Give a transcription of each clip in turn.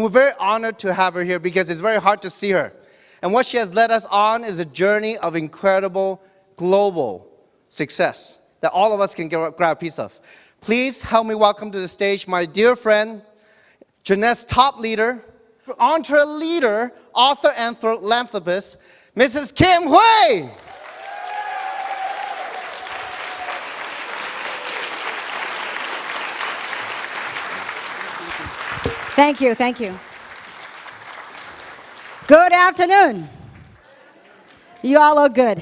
We're very honored to have her here because it's very hard to see her. And what she has led us on is a journey of incredible global success that all of us can grab a piece of. Please help me welcome to the stage my dear friend, Jeunesse top leader, entre leader, author and philanthropist, Mrs. Kim Hui. Thank you, thank you. Good afternoon. You all look good.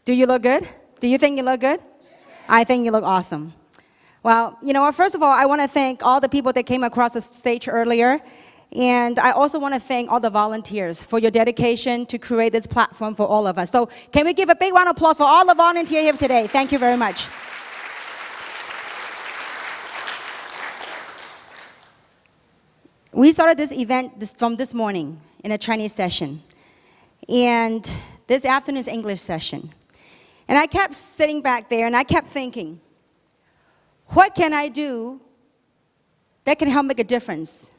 Do you look good? Do you think you look good? I think you look awesome. Well, first of all, I want to thank all the people that came across the stage earlier. And I also want to thank all the volunteers for your dedication to create this platform for all of us. So can we give a big round of applause for all the volunteers here today? Thank you very much. We started this event from this morning in a Chinese session. And this afternoon is English session. And I kept sitting back there and I kept thinking, what can I do that can help make a difference,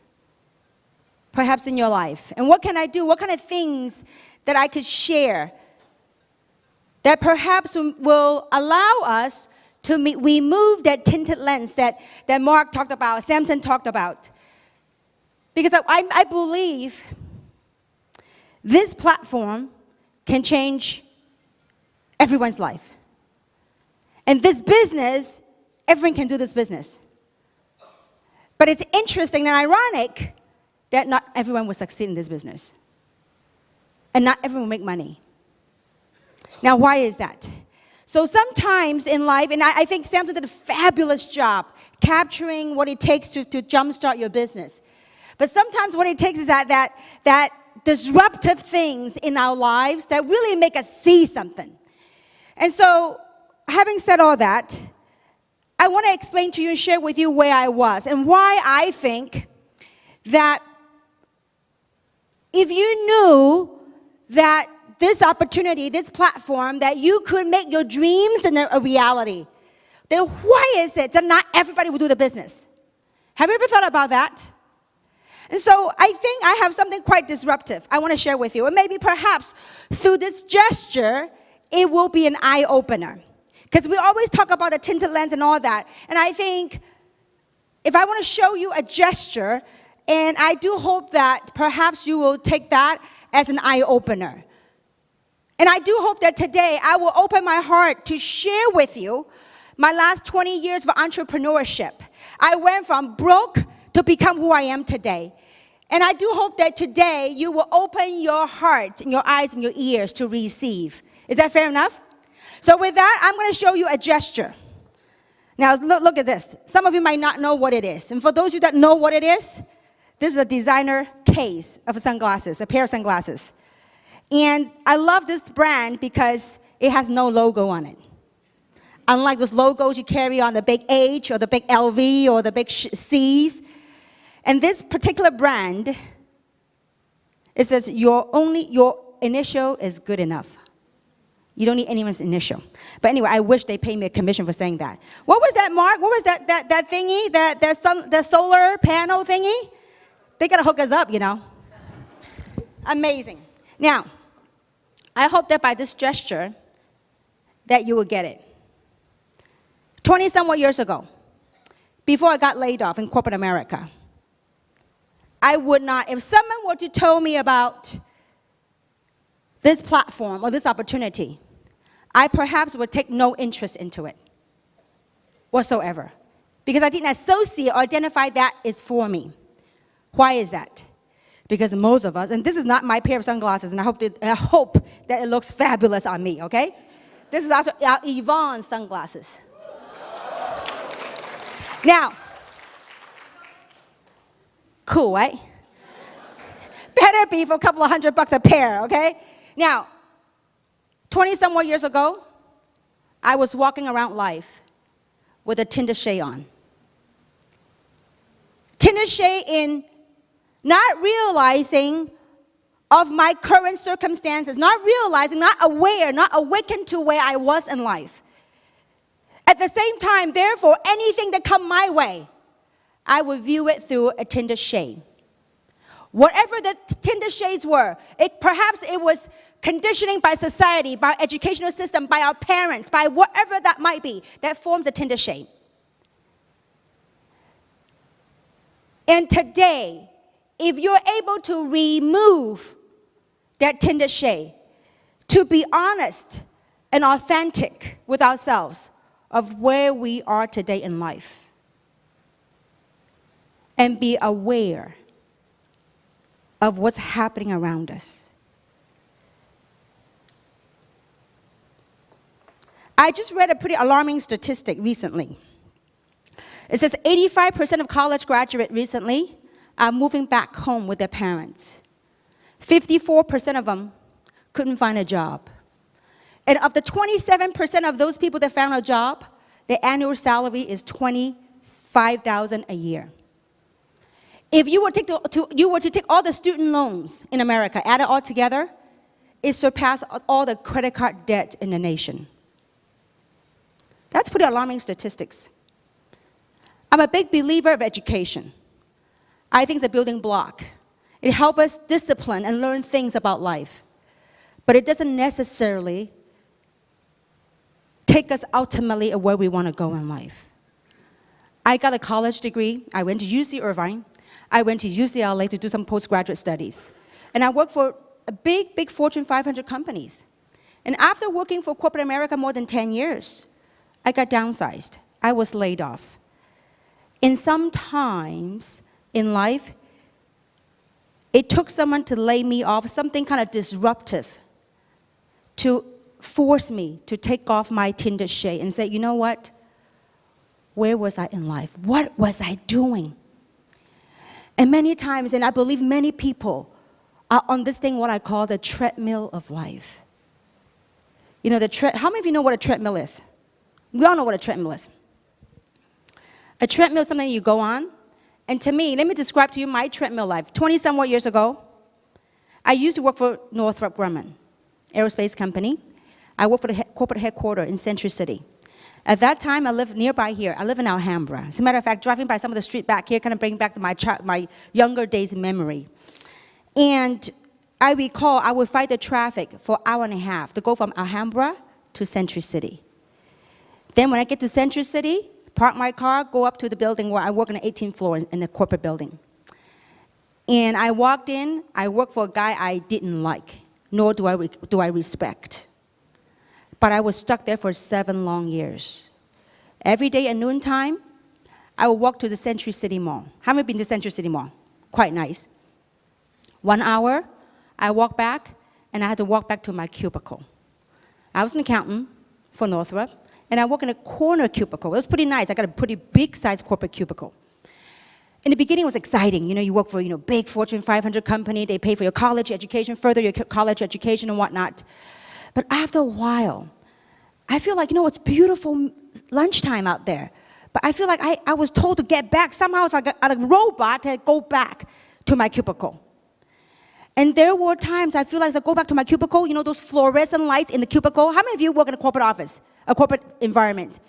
perhaps in your life? And what can I do? What kind of things that I could share that perhaps will allow us to remove that tinted lens that Mark talked about, Samson talked about? Because I believe this platform can change everyone's life. And this business, everyone can do this business. But it's interesting and ironic that not everyone will succeed in this business. And not everyone will make money. Now, why is that? So sometimes in life, and I think Samson did a fabulous job capturing what it takes to jumpstart your business. But sometimes what it takes is that disruptive things in our lives that really make us see something. And so, having said all that, I want to explain to you and share with you where I was and why I think that if you knew that this opportunity, this platform, that you could make your dreams a reality, then why is it that not everybody will do the business? Have you ever thought about that? And so I think I have something quite disruptive I want to share with you. And maybe perhaps through this gesture, it will be an eye-opener. Because we always talk about the tinted lens and all that. And I think if I want to show you a gesture, and I do hope that perhaps you will take that as an eye-opener. And I do hope that today I will open my heart to share with you my last 20 years of entrepreneurship. I went from broke to become who I am today. And I do hope that today you will open your heart and your eyes and your ears to receive. Is that fair enough? So with that, I'm going to show you a gesture. Now, look at this. Some of you might not know what it is. And for those of you that know what it is, this is a designer case of sunglasses, a pair of sunglasses. And I love this brand because it has no logo on it. Unlike those logos you carry on the big H or the big LV or the big C's. And this particular brand, it says your initial is good enough. You don't need anyone's initial. But anyway, I wish they paid me a commission for saying that. What was that, Mark? What was that thingy? That solar panel thingy? They gotta hook us up, Amazing. Now, I hope that by this gesture, that you will get it. 20-somewhat years ago, before I got laid off in corporate America, I would not, if someone were to tell me about this platform or this opportunity, I perhaps would take no interest into it whatsoever. Because I didn't associate or identify that is for me. Why is that? Because most of us, and this is not my pair of sunglasses, and I hope that it looks fabulous on me, okay? This is also our Yvonne sunglasses. Now, cool, right? Better be for a couple of $100 a pair, okay? Now, 20-somewhat years ago, I was walking around life with a tinted shade on. Tinted shade in not realizing of my current circumstances, not realizing, not aware, not awakened to where I was in life. At the same time, therefore, anything that come my way, I would view it through a tinted shade. Whatever the tinted shades were, perhaps it was conditioning by society, by educational system, by our parents, by whatever that might be, that forms a tinted shade. And today, if you're able to remove that tinted shade, to be honest and authentic with ourselves of where we are today in life, and be aware of what's happening around us. I just read a pretty alarming statistic recently. It says 85% of college graduates recently are moving back home with their parents. 54% of them couldn't find a job. And of the 27% of those people that found a job, their annual salary is $25,000 a year. If you were to take all the student loans in America, add it all together, it surpassed all the credit card debt in the nation. That's pretty alarming statistics. I'm a big believer of education. I think it's a building block. It helps us discipline and learn things about life. But it doesn't necessarily take us ultimately where we want to go in life. I got a college degree. I went to UC Irvine. I went to UCLA to do some postgraduate studies. And I worked for a big Fortune 500 companies. And after working for corporate America more than 10 years, I got downsized. I was laid off. And sometimes in life, it took someone to lay me off, something kind of disruptive, to force me to take off my tinted shade and say, you know what? Where was I in life? What was I doing? And many times, and I believe many people are on this thing, what I call the treadmill of life. You know, how many of you know what a treadmill is? We all know what a treadmill is. A treadmill is something you go on. And to me, let me describe to you my treadmill life. 20-somewhat years ago, I used to work for Northrop Grumman, aerospace company. I worked for the corporate headquarters in Century City. At that time, I lived nearby here. I live in Alhambra. As a matter of fact, driving by some of the street back here kind of bring back my younger days memory. And I recall I would fight the traffic for an hour and a half to go from Alhambra to Century City. Then when I get to Century City, park my car, go up to the building where I work on the 18th floor in the corporate building. And I walked in, I worked for a guy I didn't like, nor do I respect. But I was stuck there for 7 long years. Every day at noontime, I would walk to the Century City Mall. Haven't been to Century City Mall? Quite nice. 1 hour, I walked back, and I had to walk back to my cubicle. I was an accountant for Northrop, and I worked in a corner cubicle. It was pretty nice. I got a pretty big-sized corporate cubicle. In the beginning, it was exciting. You know, you work for big Fortune 500 company. They pay for your college education, further your college education and whatnot. But after a while, I feel like, it's beautiful lunchtime out there. But I feel like I was told to get back. Somehow it's like a robot to go back to my cubicle. And there were times I feel like as I go back to my cubicle, those fluorescent lights in the cubicle. How many of you work in a corporate office, a corporate environment?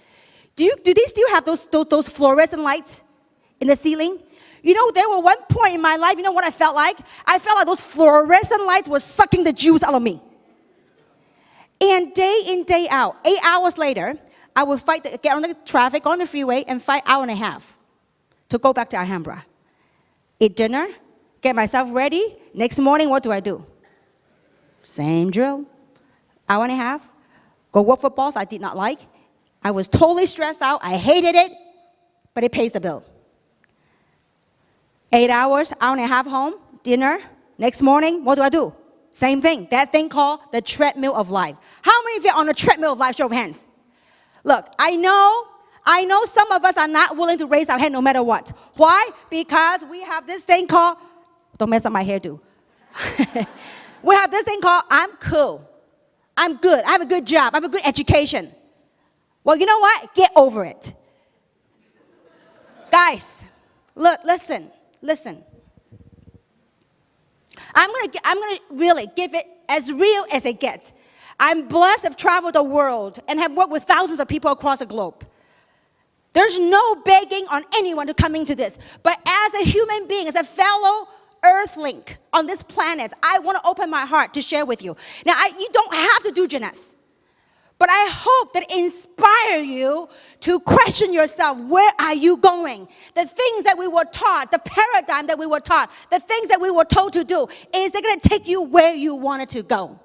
Do they still have those fluorescent lights in the ceiling? There were one point in my life, what I felt like? I felt like those fluorescent lights were sucking the juice out of me. And day in, day out, 8 hours later, I would get on the traffic, on the freeway, and fight an hour and a half to go back to Alhambra. Eat dinner, get myself ready. Next morning, what do? Same drill. Hour and a half, go work for a boss I did not like. I was totally stressed out. I hated it, but it pays the bill. 8 hours, hour and a half home, dinner. Next morning, what do? Same thing. That thing called the treadmill of life. How many of you are on the treadmill of life? Show of hands. Look, I know some of us are not willing to raise our hand no matter what. Why? Because we have this thing called, don't mess up my hairdo. We have this thing called, I'm cool. I'm good. I have a good job. I have a good education. Well, you know what? Get over it. Guys, look, listen. I'm gonna really give it as real as it gets. I'm blessed to have traveled the world and have worked with thousands of people across the globe. There's no begging on anyone to come into this. But as a human being, as a fellow earthling on this planet, I want to open my heart to share with you. Now, you don't have to do Jeunesse. But I hope that it inspire you to question yourself. Where are you going? The things that we were taught, the paradigm that we were taught, the things that we were told to do, is they're going to take you where you wanted to go.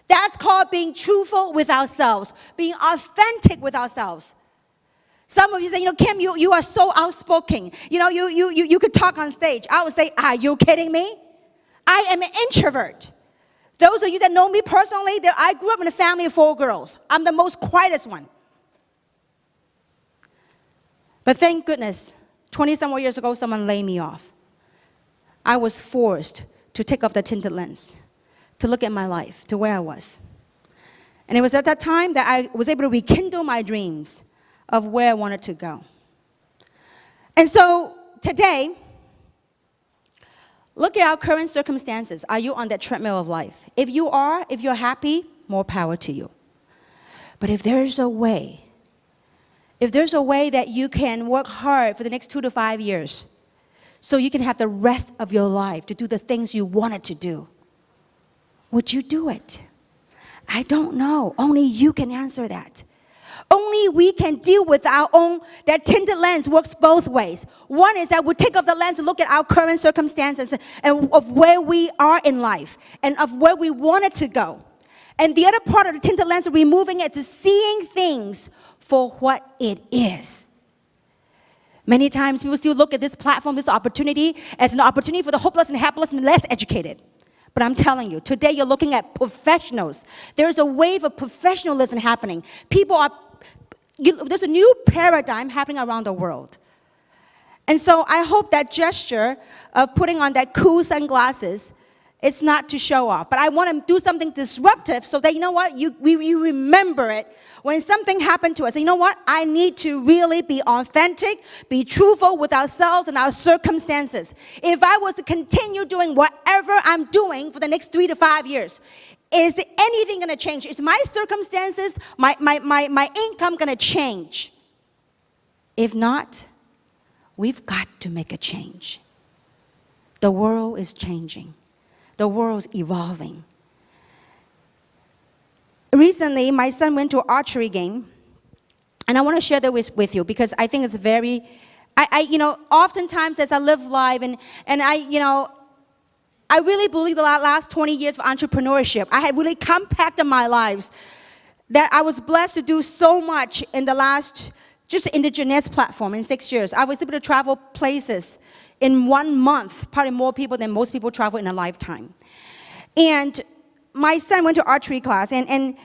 That's called being truthful with ourselves, being authentic with ourselves. Some of you say, Kim, you are so outspoken. You could talk on stage. I would say, are you kidding me? I am an introvert. Those of you that know me personally, I grew up in a family of 4 girls. I'm the most quietest one. But thank goodness, 20-some years ago, someone laid me off. I was forced to take off the tinted lens, to look at my life, to where I was. And it was at that time that I was able to rekindle my dreams of where I wanted to go. And so today, look at our current circumstances. Are you on that treadmill of life? If you are, if you're happy, more power to you. But if there's a way that you can work hard for the next 2 to 5 years, so you can have the rest of your life to do the things you wanted to do, would you do it? I don't know. Only you can answer that. Only we can deal with our own, that tinted lens works both ways. One is that we take off the lens and look at our current circumstances and of where we are in life and of where we wanted to go. And the other part of the tinted lens is removing it to seeing things for what it is. Many times people still look at this platform, this opportunity, as an opportunity for the hopeless and helpless and less educated. But I'm telling you, today you're looking at professionals. There's a wave of professionalism happening. There's a new paradigm happening around the world. And so I hope that gesture of putting on that cool sunglasses is not to show off. But I want to do something disruptive so that, you know what, we remember it. When something happened to us, you know what, I need to really be authentic, be truthful with ourselves and our circumstances. If I was to continue doing whatever I'm doing for the next 3 to 5 years, is anything going to change? Is my circumstances, my income going to change? If not, we've got to make a change. The world is changing. The world's evolving. Recently, my son went to an archery game, and I want to share that with you because I think it's very, oftentimes as I live life and I really believe the last 20 years of entrepreneurship, I had really compacted my lives that I was blessed to do so much in the last, just in the Jeunesse platform in 6 years. I was able to travel places in 1 month, probably more people than most people travel in a lifetime. And my son went to archery class, and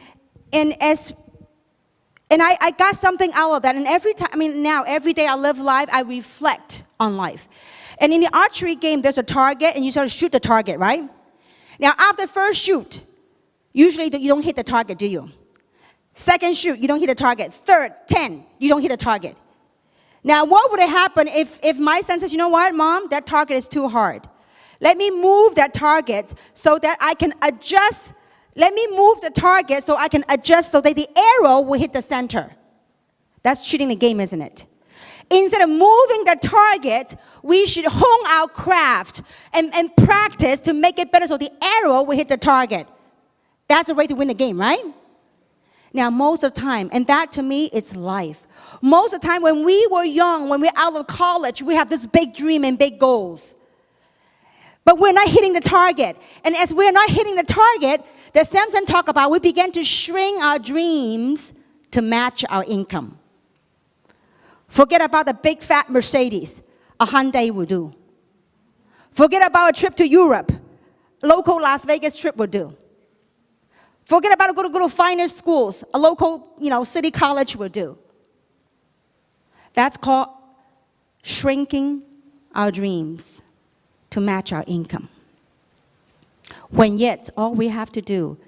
I got something out of that. And every day I live life, I reflect on life. And in the archery game, there's a target, and you sort of shoot the target, right? Now, after first shoot, usually you don't hit the target, do you? Second shoot, you don't hit the target. Third, 10, you don't hit the target. Now, what would happen if my son says, you know what, Mom, that target is too hard. Let me move that target so that I can adjust. Let me move the target so I can adjust so that the arrow will hit the center. That's cheating the game, isn't it? Instead of moving the target, we should hone our craft and practice to make it better so the arrow will hit the target. That's the way to win the game, right? Now, most of the time, and that to me is life. Most of the time when we were young, when we're out of college, we have this big dream and big goals. But we're not hitting the target. And as we're not hitting the target, that Samson talked about, we begin to shrink our dreams to match our income. Forget about the big fat Mercedes, a Hyundai will do. Forget about a trip to Europe, local Las Vegas trip will do. Forget about go to finer schools, a local, city college will do. That's called shrinking our dreams to match our income. When yet, all we have to do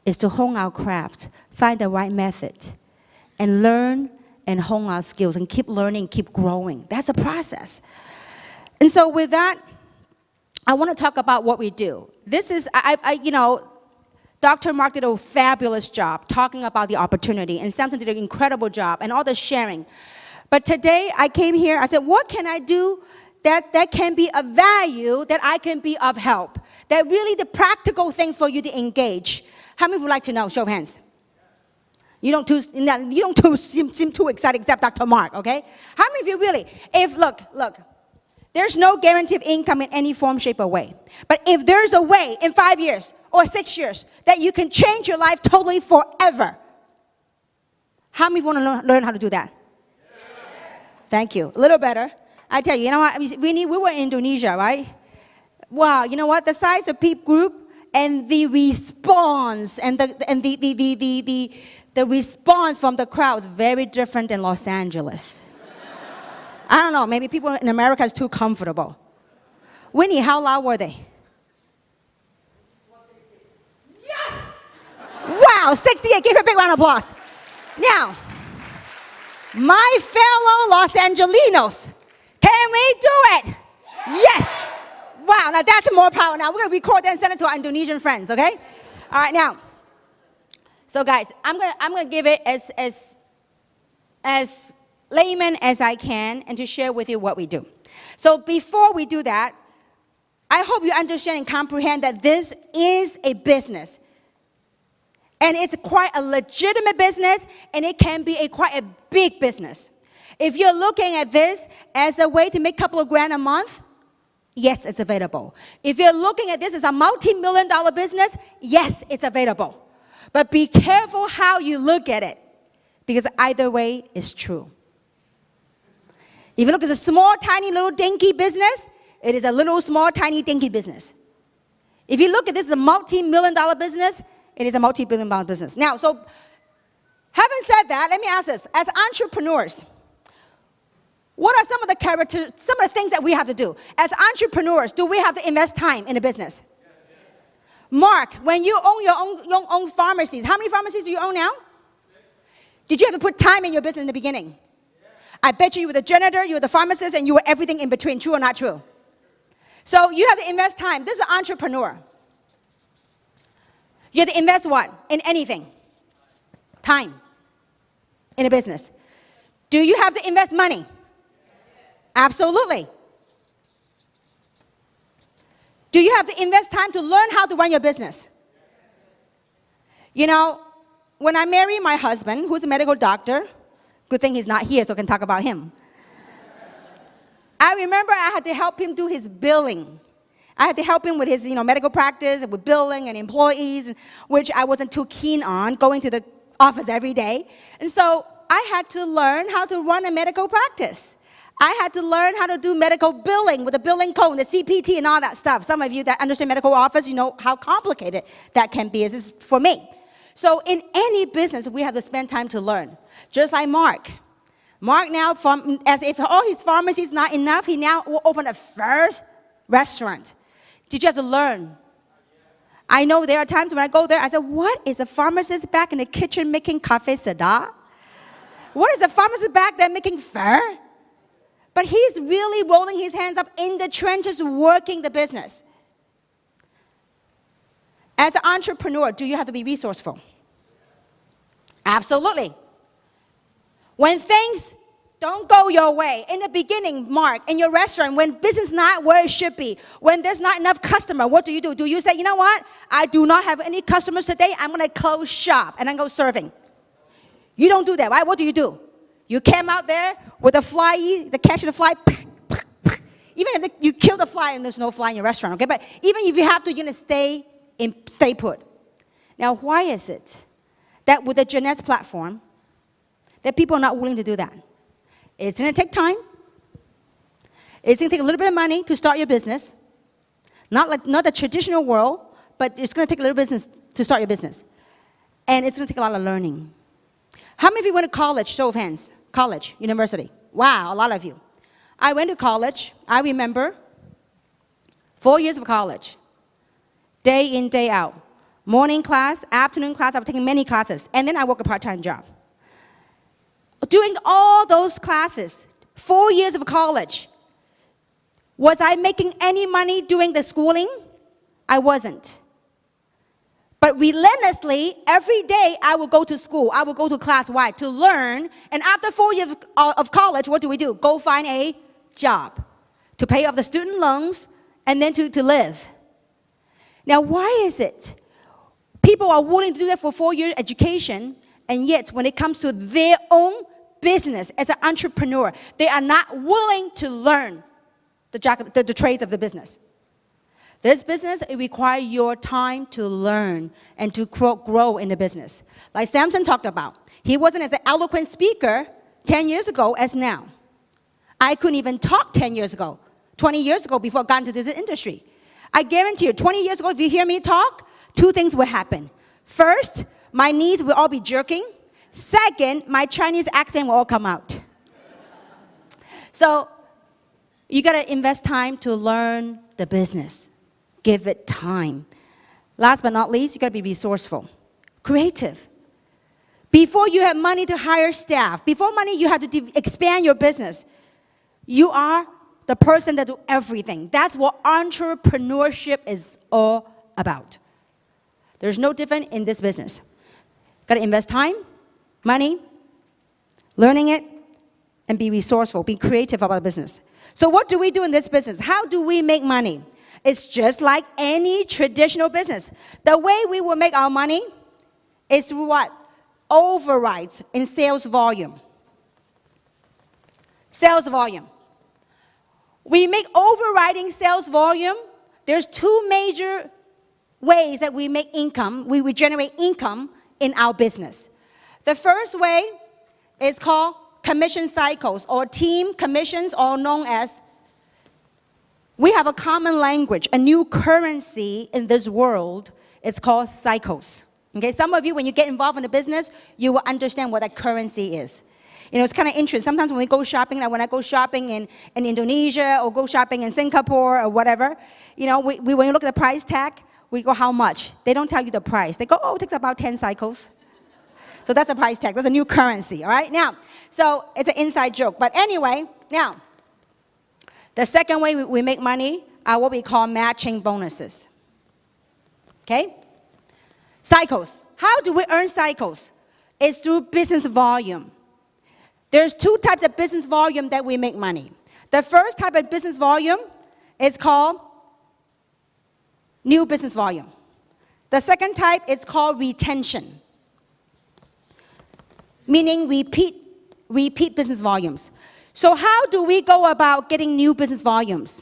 is to hone our craft, find the right method, and learn and hone our skills and keep learning, keep growing. That's a process. And so with that, I want to talk about what we do. This is, Dr. Mark did a fabulous job talking about the opportunity, and Samson did an incredible job, and all the sharing. But today I came here, I said, what can I do that can be of value, that I can be of help? That really the practical things for you to engage. How many would like to know? Show of hands. You don't seem too excited except Dr. Mark, okay? How many of you really, look, there's no guarantee of income in any form, shape, or way. But if there's a way in 5 years or 6 years that you can change your life totally forever, how many want to learn how to do that? Yes. Thank you. A little better. I tell you, you know what? We were in Indonesia, right? Wow, you know what? The size of peep group and the response the response from the crowd is very different than Los Angeles. I don't know, maybe people in America is too comfortable. Winnie, how loud were they? Yes! Wow, 68, give her a big round of applause. Now, my fellow Los Angelinos, can we do it? Yes! Wow, now that's more power. Now we're going to record that and send it to our Indonesian friends, okay? All right, now. So guys, I'm gonna give it as layman as I can and to share with you what we do. So before we do that, I hope you understand and comprehend that this is a business. And it's quite a legitimate business, and it can be quite a big business. If you're looking at this as a way to make a couple of grand a month, yes, it's available. If you're looking at this as a multi-million-dollar business, yes, it's available. But be careful how you look at it, because either way is true. If you look at a small, tiny, little, dinky business, it is a little, small, tiny, dinky business. If you look at this as a multi-million-dollar business, it is a multi-billion-dollar business. Now, so having said that, let me ask this. As entrepreneurs, what are some of the things that we have to do? As entrepreneurs, do we have to invest time in a business? Mark, when you own your own pharmacies, how many pharmacies do you own now? 6. Did you have to put time in your business in the beginning? Yeah. I bet you were the janitor, you were the pharmacist, and you were everything in between. True or not true? So you have to invest time. This is an entrepreneur. You have to invest what? In anything. Time. In a business. Do you have to invest money? Absolutely. Do you have to invest time to learn how to run your business? You know, when I married my husband, who's a medical doctor, good thing he's not here so I can talk about him. I remember I had to help him do his billing. I had to help him with his medical practice, with billing and employees, which I wasn't too keen on, going to the office every day. And so I had to learn how to run a medical practice. I had to learn how to do medical billing with the billing code, the CPT, and all that stuff. Some of you that understand medical office, you know how complicated that can be. This is for me. So in any business, we have to spend time to learn. Just like Mark. Mark now, as if all his pharmacies not enough, he now will open a first restaurant. Did you have to learn? I know there are times when I go there, I said, what is a pharmacist back in the kitchen making cafe sada? What is a pharmacist back there making pho? But he's really rolling his hands up in the trenches, working the business. As an entrepreneur, do you have to be resourceful? Absolutely. When things don't go your way, in the beginning, Mark, in your restaurant, when business is not where it should be, when there's not enough customer, what do? Do you say, you know what? I do not have any customers today. I'm going to close shop and then go serving. You don't do that, right? What do? You came out there with a fly, the catch of the fly, even if you kill the fly and there's no fly in your restaurant, okay? But even if you have to, you're going to stay put. Now, why is it that with the Jeunesse platform, that people are not willing to do that? It's going to take time. It's going to take a little bit of money to start your business. Not the traditional world, but it's going to take a little business to start your business. And it's going to take a lot of learning. How many of you went to college? Show of hands. College, university. Wow, a lot of you. I went to college. I remember 4 years of college. Day in, day out. Morning class, afternoon class. I was taking many classes. And then I worked a part-time job. During all those classes, 4 years of college, was I making any money doing the schooling? I wasn't. But relentlessly, every day I will go to school. I will go to class. Why? To learn. And after 4 years of college, what do? Go find a job to pay off the student loans and then to live. Now, why is it people are willing to do that for 4-year education, and yet when it comes to their own business as an entrepreneur, they are not willing to learn the trades of the business? This business, it requires your time to learn and to grow in the business. Like Samson talked about, he wasn't as an eloquent speaker 10 years ago as now. I couldn't even talk 10 years ago, 20 years ago before I got into this industry. I guarantee you, 20 years ago, if you hear me talk, 2 things will happen. First, my knees will all be jerking. Second, my Chinese accent will all come out. So you got to invest time to learn the business. Give it time. Last but not least, you got to be resourceful, creative. Before you have money to hire staff, before money you have to expand your business, you are the person that do everything. That's what entrepreneurship is all about. There's no different in this business. Got to invest time, money, learning it, and be resourceful, be creative about the business. So what do we do in this business? How do we make money? It's just like any traditional business. The way we will make our money is through what? Overrides in sales volume. Sales volume. We make overriding sales volume. There's 2 major ways that we make income, we generate income in our business. The first way is called commission cycles or team commissions, or known as, we have a common language, a new currency in this world. It's called cycles. Okay, some of you, when you get involved in the business, you will understand what that currency is. You know, it's kind of interesting. Sometimes when we go shopping, like when I go shopping in Indonesia or go shopping in Singapore or whatever, you know, when you look at the price tag, we go, how much? They don't tell you the price. They go, oh, it takes about 10 cycles. So that's a price tag. That's a new currency, all right? Now, so it's an inside joke. But anyway, now, the second way we make money are what we call matching bonuses. Okay? Cycles. How do we earn cycles? It's through business volume. There's 2 types of business volume that we make money. The first type of business volume is called new business volume. The second type is called retention, meaning repeat business volumes. So how do we go about getting new business volumes?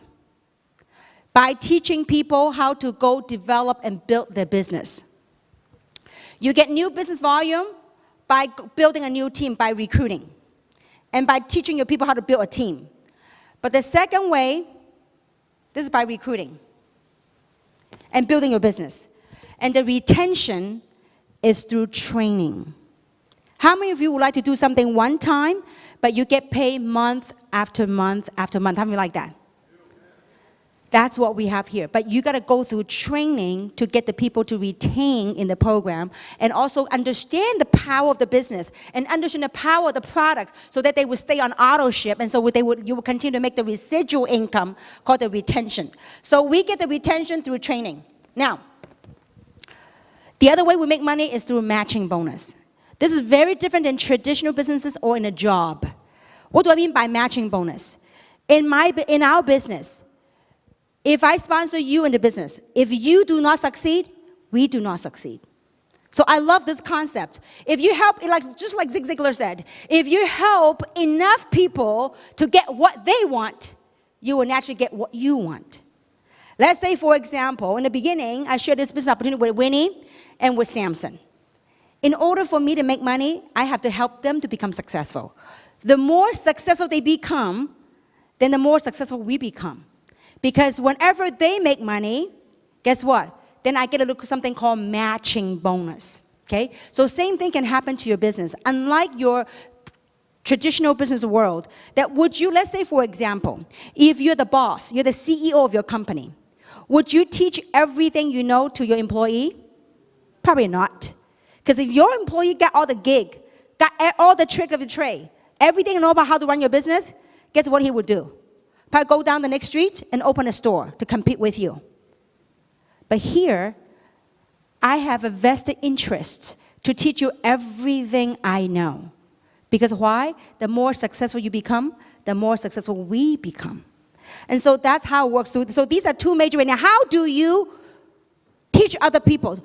By teaching people how to go develop and build their business. You get new business volume by building a new team, by recruiting, and by teaching your people how to build a team. But the second way, this is by recruiting and building your business. And the retention is through training. How many of you would like to do something one time, but you get paid month after month after month? How many like that? That's what we have here. But you got to go through training to get the people to retain in the program, and also understand the power of the business and understand the power of the product, so that they would stay on auto ship, and so you will continue to make the residual income called the retention. So we get the retention through training. Now, the other way we make money is through matching bonus. This is very different than traditional businesses or in a job. What do I mean by matching bonus? In our business, if I sponsor you in the business, if you do not succeed, we do not succeed. So I love this concept. If you help, just like Zig Ziglar said, if you help enough people to get what they want, you will naturally get what you want. Let's say, for example, in the beginning, I shared this business opportunity with Winnie and with Samson. In order for me to make money, I have to help them to become successful. The more successful they become, then the more successful we become. Because whenever they make money, guess what? Then I get something called matching bonus. Okay? So same thing can happen to your business. Unlike your traditional business world, let's say, for example, if you're the boss, you're the CEO of your company, would you teach everything you know to your employee? Probably not. Because if your employee got all the gig, got all the trick of the trade, everything you know about how to run your business, guess what he would do? Probably go down the next street and open a store to compete with you. But here, I have a vested interest to teach you everything I know. Because why? The more successful you become, the more successful we become. And so that's how it works. So these are two major ways. Now, how do you teach other people?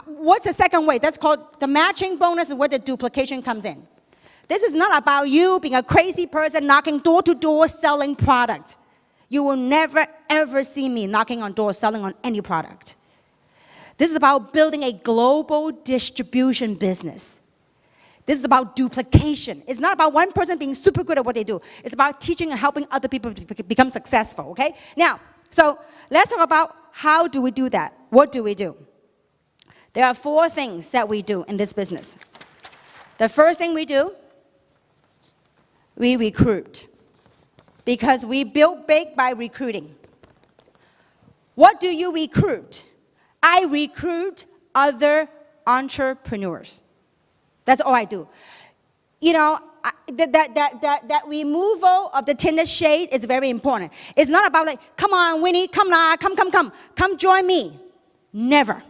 What's the second way? That's called the matching bonus, where the duplication comes in. This is not about you being a crazy person knocking door to door selling products. You will never, ever see me knocking on doors selling on any product. This is about building a global distribution business. This is about duplication. It's not about one person being super good at what they do. It's about teaching and helping other people become successful, okay? Now, so let's talk about how do we do that? What do we do? There are 4 things that we do in this business. The first thing we do, we recruit. Because we build big by recruiting. What do you recruit? I recruit other entrepreneurs. That's all I do. You know, that removal of the tinted shade is very important. It's not about like, come on, Winnie, come join me. Never.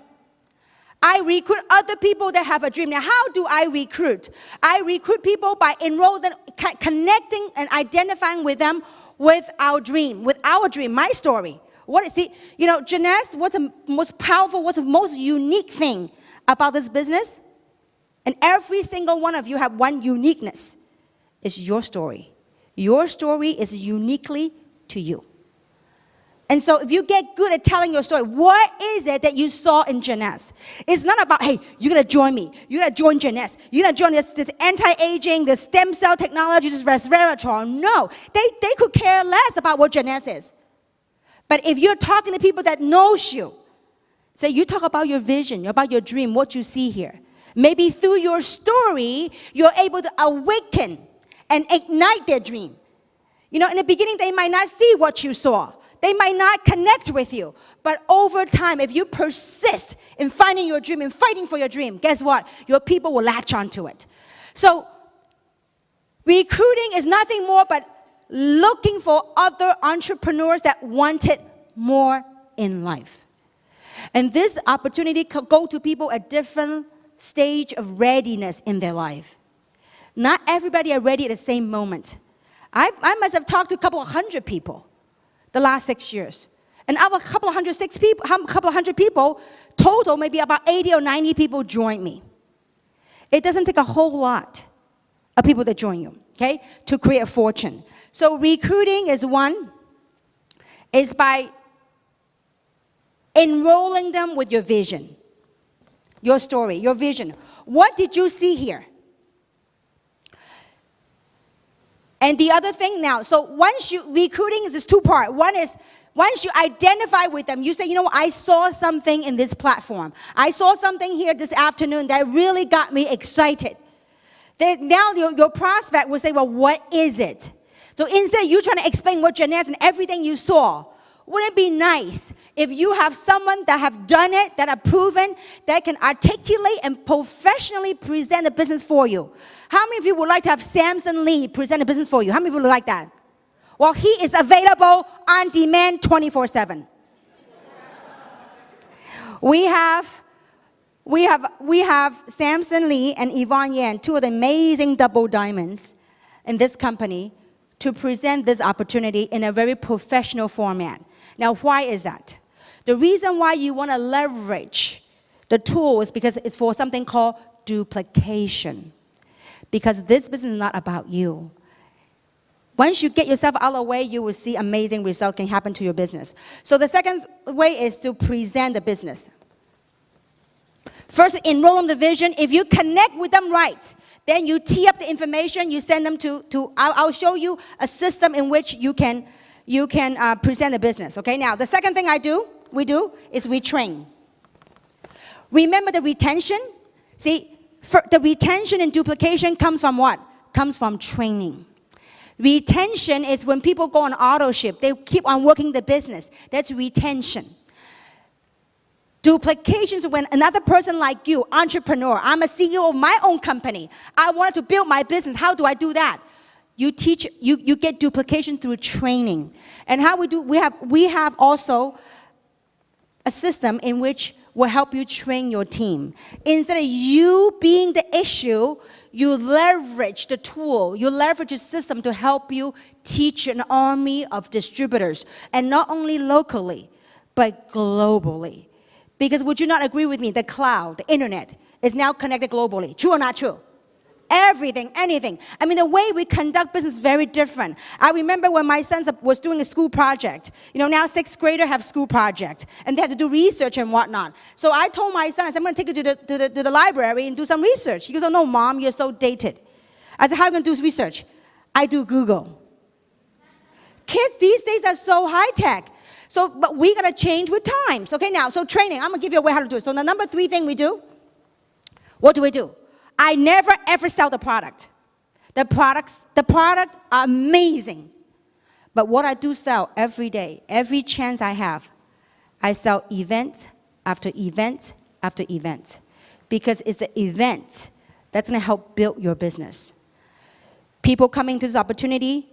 I recruit other people that have a dream. Now, how do I recruit? I recruit people by enrolling, connecting and identifying with them with our dream, my story. What is it? You know, Jeunesse, what's the most powerful, what's the most unique thing about this business? And every single one of you have one uniqueness. It's your story. Your story is uniquely to you. And so if you get good at telling your story, what is it that you saw in Jeunesse? It's not about, hey, you're going to join me. You're going to join Jeunesse. You're going to join this anti-aging, this stem cell technology, this resveratrol. No, they could care less about what Jeunesse is. But if you're talking to people that knows you, say you talk about your vision, about your dream, what you see here. Maybe through your story, you're able to awaken and ignite their dream. You know, in the beginning, they might not see what you saw. They might not connect with you. But over time, if you persist in finding your dream and fighting for your dream, guess what? Your people will latch onto it. So recruiting is nothing more but looking for other entrepreneurs that wanted more in life. And this opportunity could go to people at different stage of readiness in their life. Not everybody are ready at the same moment. I must have talked to a couple of hundred people the last 6 years. And out of a couple of hundred people, total, maybe about 80 or 90 people joined me. It doesn't take a whole lot of people that join you, okay, to create a fortune. So recruiting is one, is by enrolling them with your vision, your story, your vision. What did you see here? And the other thing now, so recruiting is this 2-part. One is, once you identify with them, you say, you know, I saw something in this platform. I saw something here this afternoon that really got me excited. Now your prospect will say, well, what is it? So instead of you trying to explain what Jeunesse and everything you saw, wouldn't it be nice if you have someone that have done it, that have proven, that can articulate and professionally present the business for you? How many of you would like to have Samson Lee present the business for you? How many of you would like that? Well, he is available on demand 24/7. We have Samson Lee and Yvonne Yan, 2 of the amazing double diamonds in this company, to present this opportunity in a very professional format. Now, why is that? The reason why you want to leverage the tool is because it's for something called duplication. Because this business is not about you. Once you get yourself out of the way, you will see amazing results can happen to your business. So the second way is to present the business. First, enroll in the vision. If you connect with them right, then you tee up the information, you send them to I'll show you a system in which you can present the business. Okay, now the second thing we do is we train. Remember the retention? See, the retention and duplication comes from what? Comes from training. Retention is when people go on auto ship, they keep on working the business. That's retention. Duplication is when another person like you, entrepreneur, I'm a CEO of my own company. I wanted to build my business. How do I do that? You get duplication through training. And how we do, we have also a system in which will help you train your team. Instead of you being the issue, you leverage the tool, you leverage the system to help you teach an army of distributors, and not only locally, but globally. Because would you not agree with me, the cloud, the internet, is now connected globally. True or not true? Everything, anything. I mean, the way we conduct business is very different. I remember when my son was doing a school project. Now 6th grader have school project, and they have to do research and whatnot. So I told my son, I said, I'm going to take you to the library and do some research. He goes, oh, no, Mom, you're so dated. I said, how are you going to do research? I do Google. Kids these days are so high-tech. But we got to change with times. Okay, now, so training. I'm going to give you a way how to do it. So the number 3 thing we do, what do we do? I never, ever sell the product. The product are amazing. But what I do sell every day, every chance I have, I sell event after event after event. Because it's the event that's going to help build your business. People coming to this opportunity,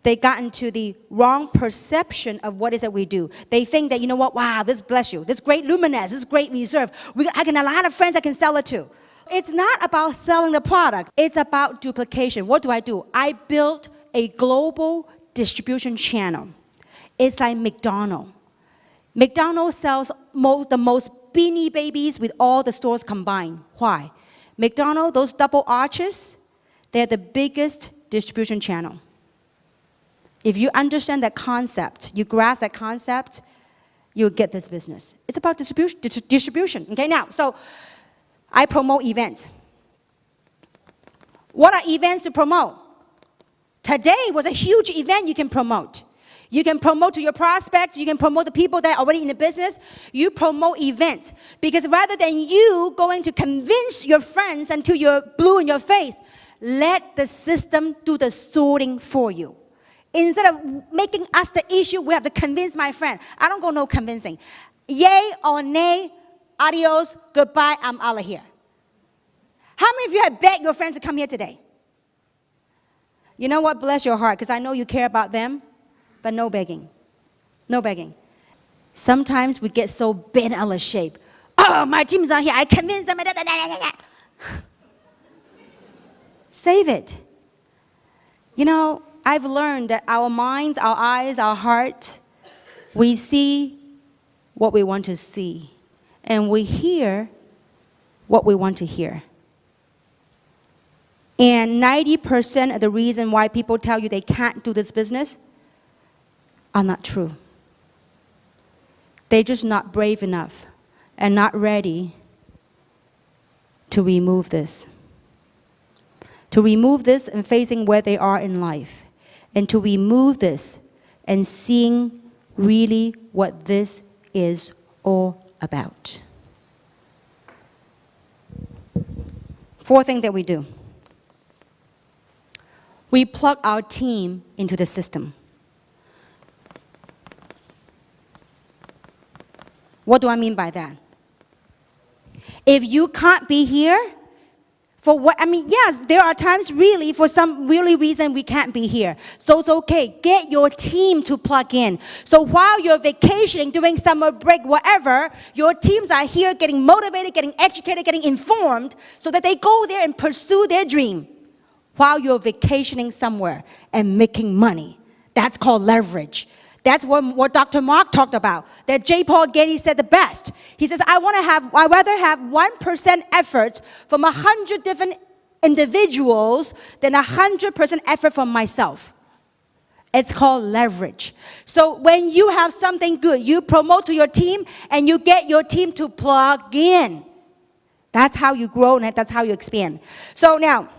they got into the wrong perception of what it is that we do. They think that, you know what, wow, this bless you. This great luminous, this great reserve. I can a lot of friends I can sell it to. It's not about selling the product. It's about duplication. What do? I built a global distribution channel. It's like McDonald's. McDonald's sells the most Beanie Babies with all the stores combined. Why? McDonald's, those double arches, they're the biggest distribution channel. If you understand that concept, you grasp that concept, you'll get this business. It's about distribution. Okay, now, so I promote events. What are events to promote? Today was a huge event you can promote. You can promote to your prospects. You can promote the people that are already in the business. You promote events. Because rather than you going to convince your friends until you're blue in your face, let the system do the sorting for you. Instead of making us the issue, we have to convince my friend. I don't go no convincing. Yay or nay, adios, goodbye, I'm out of here. How many of you have begged your friends to come here today? You know what? Bless your heart, because I know you care about them, but no begging. No begging. Sometimes we get so bent out of shape. Oh, my team's not here. I convinced them. Save it. I've learned that our minds, our eyes, our heart, we see what we want to see. And we hear what we want to hear. And 90% of the reason why people tell you they can't do this business are not true. They're just not brave enough and not ready to remove this. To remove this and facing where they are in life. And to remove this and seeing really what this is all about. 4th thing that we do. We plug our team into the system. What do I mean by that? If you can't be here, yes, there are times really, for some really reason, we can't be here. So it's okay. Get your team to plug in. So while you're vacationing, doing summer break, whatever, your teams are here getting motivated, getting educated, getting informed, so that they go there and pursue their dream while you're vacationing somewhere and making money. That's called leverage. That's what Dr. Mark talked about, that J. Paul Getty said the best. He says, I'd rather have 1% effort from 100 different individuals than 100% effort from myself. It's called leverage. So when you have something good, you promote to your team and you get your team to plug in. That's how you grow and that's how you expand. So now,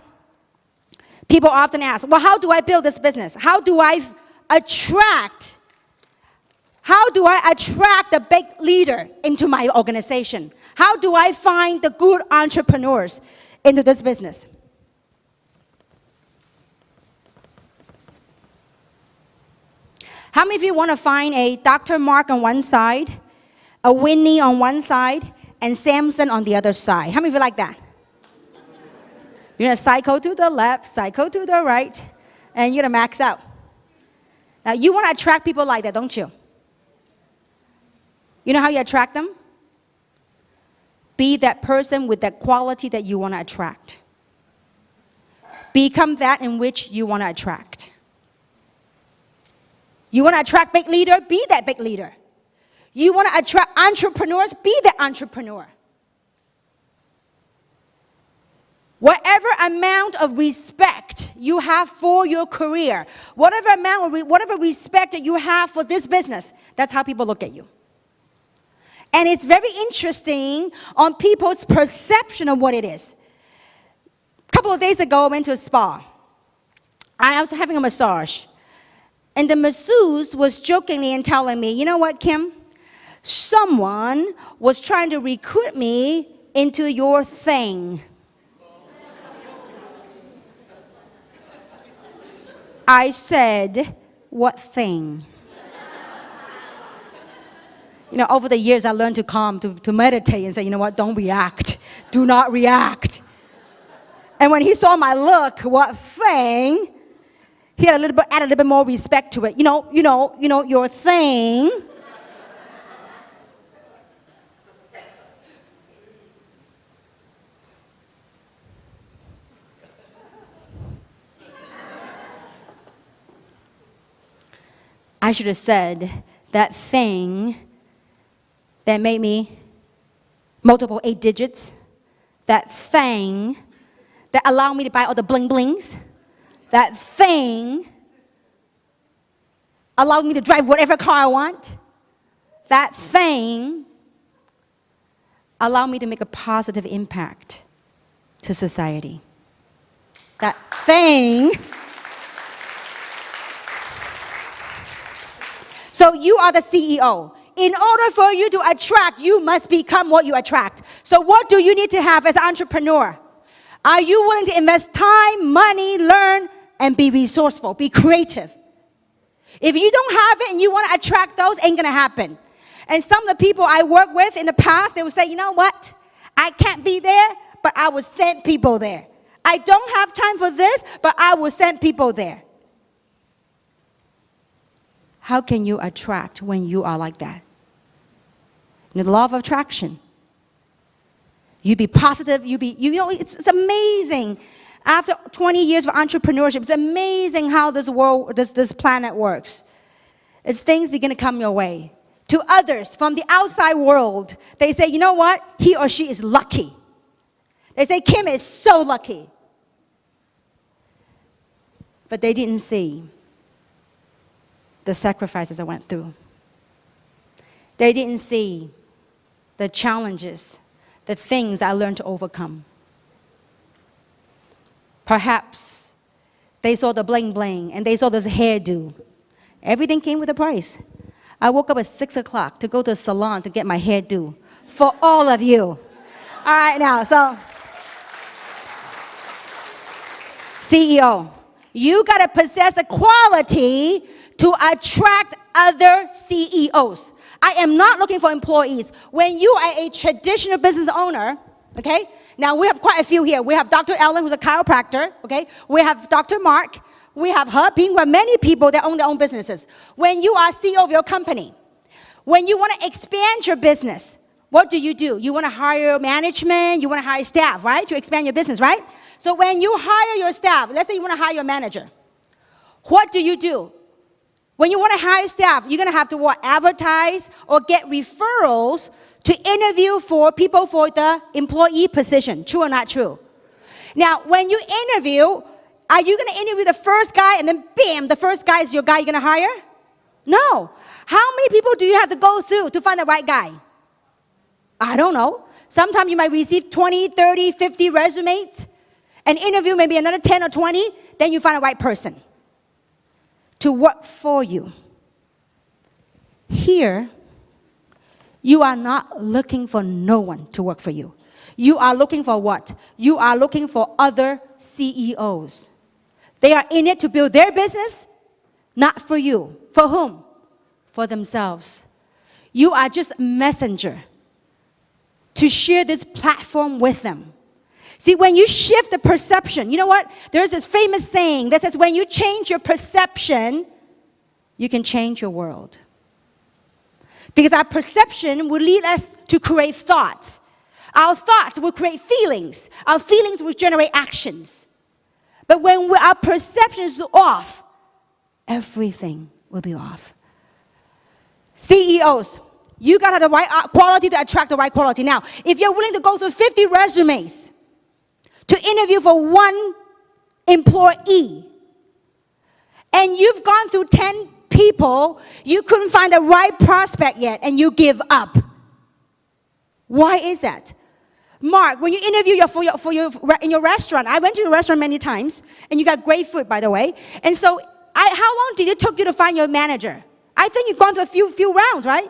people often ask, well, how do I build this business? How do I attract a big leader into my organization? How do I find the good entrepreneurs into this business? How many of you want to find a Dr. Mark on one side, a Winnie on one side, and Samson on the other side? How many of you like that? You're going to cycle to the left, cycle to the right, and you're going to max out. Now, you want to attract people like that, don't you? You know how you attract them? Be that person with that quality that you want to attract. Become that in which you want to attract. You want to attract big leader? Be that big leader. You want to attract entrepreneurs? Be that entrepreneur. Whatever amount of respect you have for your career, whatever respect that you have for this business, that's how people look at you. And it's very interesting on people's perception of what it is. A couple of days ago, I went to a spa. I was having a massage. And the masseuse was jokingly and telling me, you know what, Kim? Someone was trying to recruit me into your thing. I said, what thing? You know, over the years, I learned to calm, to meditate and say, you know what, don't react. Do not react. And when he saw my look, what thing? He had added a little bit more respect to it. You know, your thing. I should have said that thing that made me multiple 8 digits, that thing that allowed me to buy all the bling blings, that thing allowed me to drive whatever car I want, that thing allowed me to make a positive impact to society. That thing. So you are the CEO. In order for you to attract, you must become what you attract. So what do you need to have as an entrepreneur? Are you willing to invest time, money, learn, and be resourceful, be creative? If you don't have it and you want to attract those, ain't going to happen. And some of the people I work with in the past, they would say, you know what? I can't be there, but I will send people there. I don't have time for this, but I will send people there. How can you attract when you are like that? You know, the law of attraction. You be positive, you know, it's amazing. After 20 years of entrepreneurship, it's amazing how this world, this planet works. As things begin to come your way. To others from the outside world, they say, you know what? He or she is lucky. They say, Kim is so lucky. But they didn't see the sacrifices I went through. They didn't see the challenges, the things I learned to overcome. Perhaps they saw the bling bling and they saw this hairdo. Everything came with a price. I woke up at 6 o'clock to go to a salon to get my hairdo for all of you. All right, now, so CEO, you got to possess a quality to attract other CEOs. I am not looking for employees. When you are a traditional business owner, okay? Now, we have quite a few here. We have Dr. Ellen, who's a chiropractor, okay? We have Dr. Mark. We have Heping. We have many people that own their own businesses. When you are CEO of your company, when you want to expand your business, what do? You want to hire management, you want to hire staff, right? To expand your business, right? So when you hire your staff, let's say you want to hire your manager, what do? When you want to hire staff, you're going to have to what? Advertise or get referrals to interview for people for the employee position. True or not true? Now, when you interview, are you going to interview the first guy and then bam, the first guy is your guy you're going to hire? No. How many people do you have to go through to find the right guy? I don't know. Sometimes you might receive 20, 30, 50 resumes. An interview maybe another 10 or 20, then you find the right person to work for you. Here, you are not looking for no one to work for you. You are looking for what? You are looking for other CEOs. They are in it to build their business, not for you. For whom? For themselves. You are just a messenger to share this platform with them. See, when you shift the perception, you know what? There's this famous saying that says when you change your perception, you can change your world. Because our perception will lead us to create thoughts. Our thoughts will create feelings. Our feelings will generate actions. But when our perception is off, everything will be off. CEOs, you got to have the right quality to attract the right quality. Now, if you're willing to go through 50 resumes to interview for one employee, and you've gone through 10 people, you couldn't find the right prospect yet, and you give up. Why is that? Mark, when you interview in your restaurant, I went to your restaurant many times, and you got great food, by the way. And so, how long did it take you to find your manager? I think you've gone through a few rounds, right?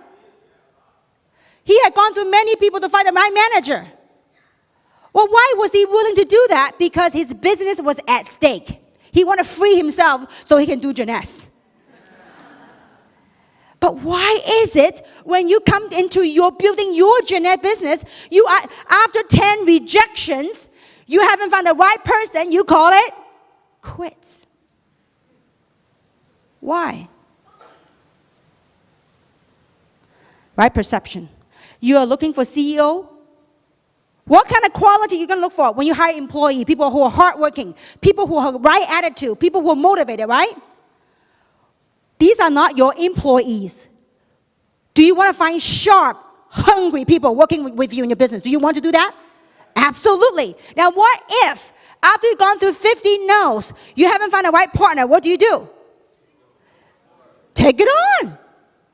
He had gone through many people to find the right manager. Well, why was he willing to do that? Because his business was at stake. He wanted to free himself so he can do Jeunesse. But why is it when you come into your building your Jeunesse business, you are, after 10 rejections, you haven't found the right person, you call it quits? Why? Right perception. You are looking for CEO. What kind of quality are you going to look for when you hire employee? People who are hardworking, people who have right attitude, people who are motivated, right? These are not your employees. Do you want to find sharp, hungry people working with you in your business? Do you want to do that? Absolutely. Now, what if, after you've gone through 50 no's, you haven't found the right partner? What do? Take it on.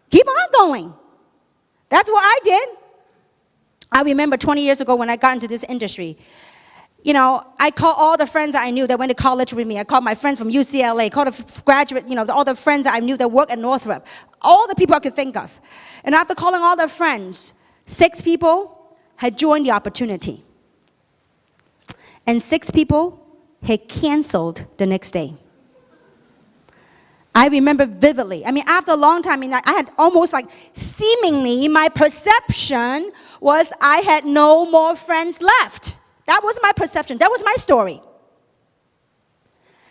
Keep on going. That's what I did. I remember 20 years ago when I got into this industry, you know, I called all the friends that I knew that went to college with me. I called my friends from UCLA, called the graduate, you know, all the friends that I knew that worked at Northrop, all the people I could think of. And after calling all their friends, 6 people had joined the opportunity. And 6 people had canceled the next day. I remember vividly. I mean, after a long time, I had almost like seemingly my perception was I had no more friends left. That was my perception. That was my story.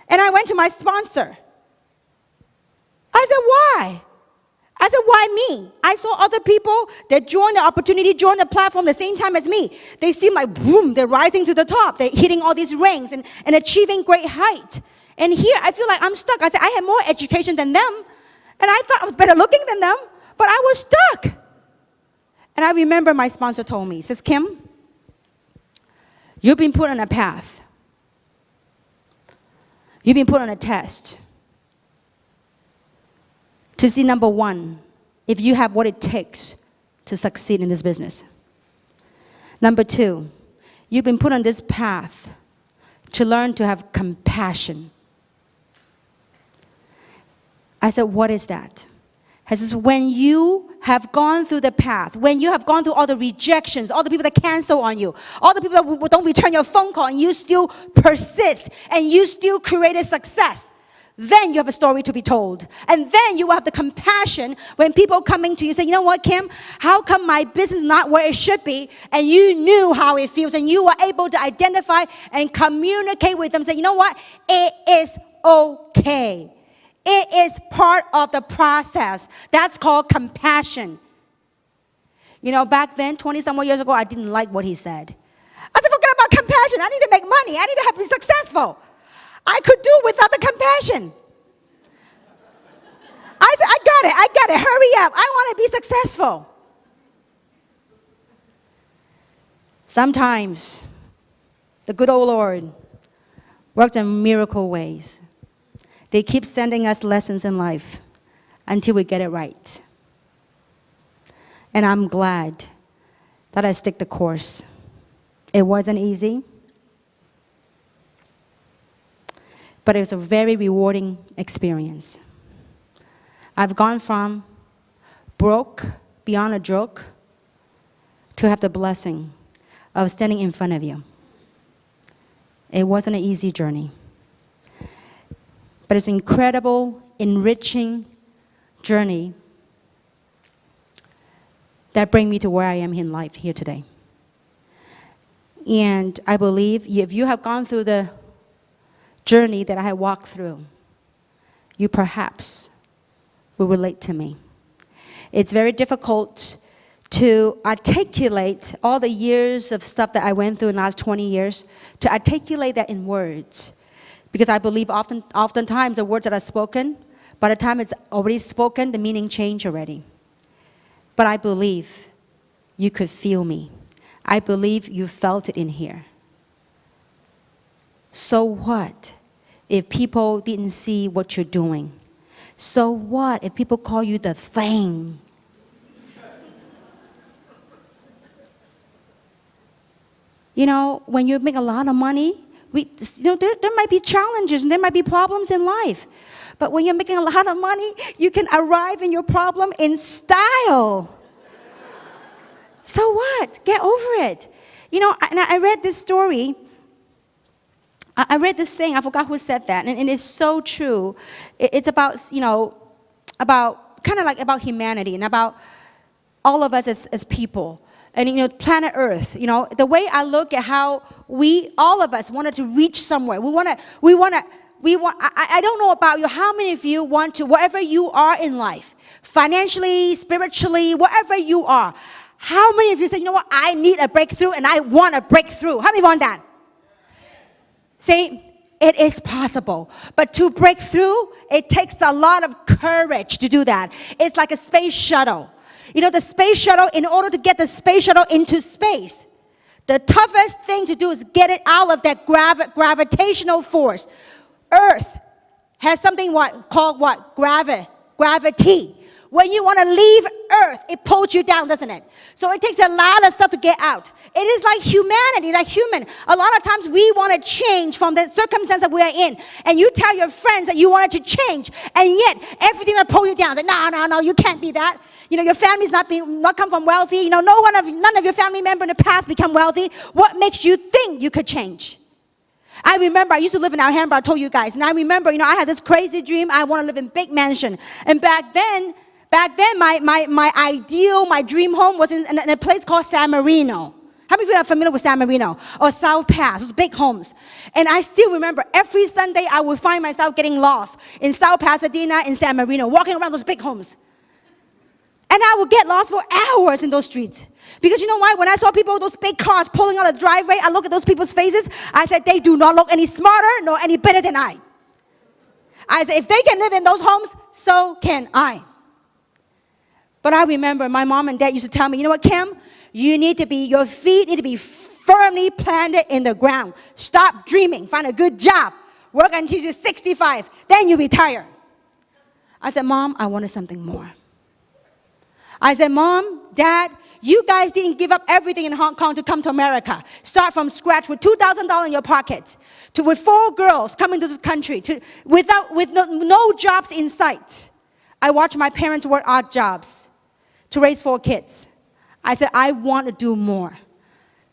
And I went to my sponsor. I said, why? I said, why me? I saw other people that joined the opportunity, joined the platform the same time as me. They seem like, boom, they're rising to the top. They're hitting all these rings and achieving great height. And here, I feel like I'm stuck. I said, I had more education than them. And I thought I was better looking than them. But I was stuck. And I remember my sponsor told me, he says, Kim, you've been put on a path. You've been put on a test to see, number one, if you have what it takes to succeed in this business. Number 2, you've been put on this path to learn to have compassion. I said, what is that? He says, when you have gone through the path, when you have gone through all the rejections, all the people that cancel on you, all the people that don't return your phone call, and you still persist, and you still create a success, then you have a story to be told. And then you will have the compassion when people coming to you say, you know what, Kim, how come my business is not where it should be? And you knew how it feels, and you were able to identify and communicate with them, say, you know what, it is okay. It is part of the process. That's called compassion. You know, back then, 20-some more years ago, I didn't like what he said. I said, forget about compassion. I need to make money. I need to be successful. I could do without the compassion. I said, I got it. Hurry up. I want to be successful. Sometimes, the good old Lord works in miracle ways. They keep sending us lessons in life until we get it right. And I'm glad that I stick the course. It wasn't easy, but it was a very rewarding experience. I've gone from broke beyond a joke to have the blessing of standing in front of you. It wasn't an easy journey. But it's an incredible, enriching journey that brings me to where I am in life here today. And I believe if you have gone through the journey that I have walked through, you perhaps will relate to me. It's very difficult to articulate all the years of stuff that I went through in the last 20 years, to articulate that in words. Because I believe oftentimes the words that are spoken, by the time it's already spoken, the meaning changed already. But I believe you could feel me. I believe you felt it in here. So what if people didn't see what you're doing? So what if people call you the thing? You know, when you make a lot of money, there might be challenges and there might be problems in life. But when you're making a lot of money, you can arrive in your problem in style. So what? Get over it. You know, and I read this story. I read this saying, I forgot who said that, and it's so true. It's about, about kind of like about humanity and about all of us as people. And, planet Earth, the way I look at how all of us wanted to reach somewhere. I don't know about you, how many of you want to, wherever you are in life, financially, spiritually, wherever you are, how many of you say, you know what, I need a breakthrough and I want a breakthrough? How many want that? See, it is possible. But to break through, it takes a lot of courage to do that. It's like a space shuttle. The space shuttle, in order to get the space shuttle into space, the toughest thing to do is get it out of that gravitational force. Earth has something called gravity. When you want to leave Earth, it pulls you down, doesn't it? So it takes a lot of stuff to get out. It is like humanity, like human. A lot of times we want to change from the circumstance that we are in. And you tell your friends that you wanted to change. And yet, everything will pull you down. Like, no, you can't be that. Your family's not come from wealthy. None of your family members in the past become wealthy. What makes you think you could change? I remember I used to live in Alhambra, I told you guys. And I remember, I had this crazy dream. I want to live in big mansion. And back then, my ideal, my dream home was in a place called San Marino. How many of you are familiar with San Marino? Or South Pass, those big homes. And I still remember every Sunday I would find myself getting lost in South Pasadena, in San Marino, walking around those big homes. And I would get lost for hours in those streets. Because you know why? When I saw people with those big cars pulling out of the driveway, I look at those people's faces. I said, they do not look any smarter nor any better than I. I said, if they can live in those homes, so can I. But I remember my mom and dad used to tell me, you know what, Kim? Your feet need to be firmly planted in the ground. Stop dreaming. Find a good job. Work until you're 65. Then you retire. I said, Mom, I wanted something more. I said, Mom, Dad, you guys didn't give up everything in Hong Kong to come to America. Start from scratch with $2,000 in your pocket. With 4 girls coming to this country. With no jobs in sight. I watched my parents work odd jobs to raise 4 kids. I said, I want to do more.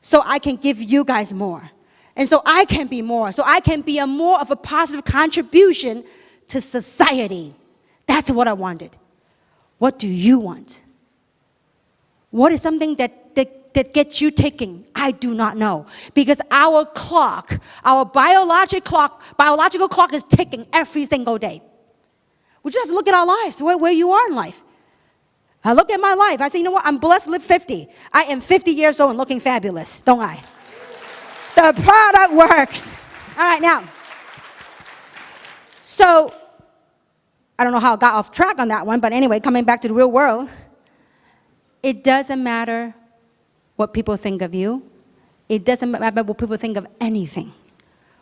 So I can give you guys more. And so I can be more. So I can be more of a positive contribution to society. That's what I wanted. What do you want? What is something that gets you ticking? I do not know. Because our clock, our biological clock is ticking every single day. We just have to look at our lives, where you are in life. I look at my life. I say, you know what? I'm blessed to live 50. I am 50 years old and looking fabulous, don't I? The product works. All right, now. So, I don't know how I got off track on that one, but anyway, coming back to the real world, it doesn't matter what people think of you. It doesn't matter what people think of anything.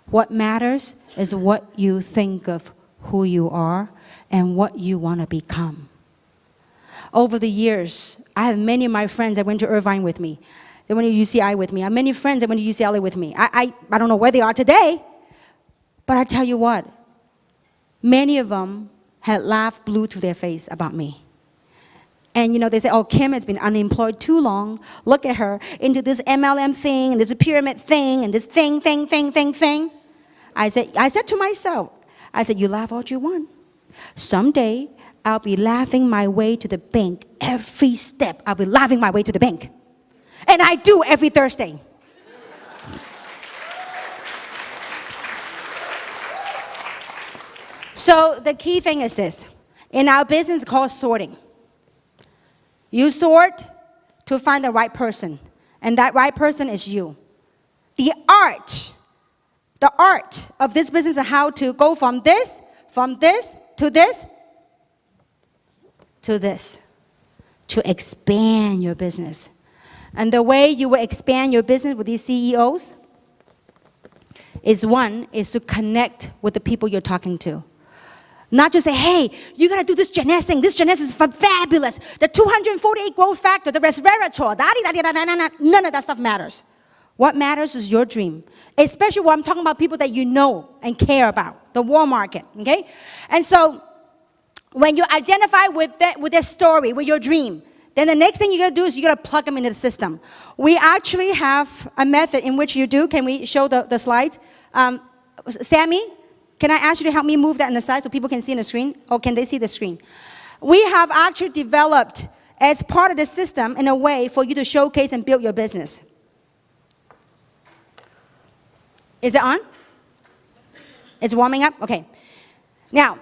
What matters is what you think of who you are and what you want to become. Over the years, I have many of my friends that went to Irvine with me. They went to UCI with me. I have many friends that went to UCLA with me. I don't know where they are today, but I tell you what, many of them had laughed blue to their face about me. And they say, oh, Kim has been unemployed too long. Look at her, into this MLM thing, and this pyramid thing, and this thing. I said to myself, you laugh all you want. Someday, I'll be laughing my way to the bank. Every step, I'll be laughing my way to the bank. And I do every Thursday. So the key thing is this. In our business, it's called sorting. You sort to find the right person. And that right person is you. The art of this business is how to go from this, to this, to this, to expand your business. And the way you will expand your business with these CEOs is to connect with the people you're talking to. Not just say, hey, you gotta do this Jeunesse thing. This Jeunesse is fabulous. The 248 growth factor, the resveratrol, none of that stuff matters. What matters is your dream. Especially when I'm talking about people that you know and care about, the war market, okay? And so, when you identify with their story, with your dream, then the next thing you're gonna do is you're gonna plug them into the system. We actually have a method in which you do. Can we show the slides? Sammy, can I ask you to help me move that on the side so people can see on the screen? Or can they see the screen? We have actually developed as part of the system in a way for you to showcase and build your business. Is it on? It's warming up? Okay. Now,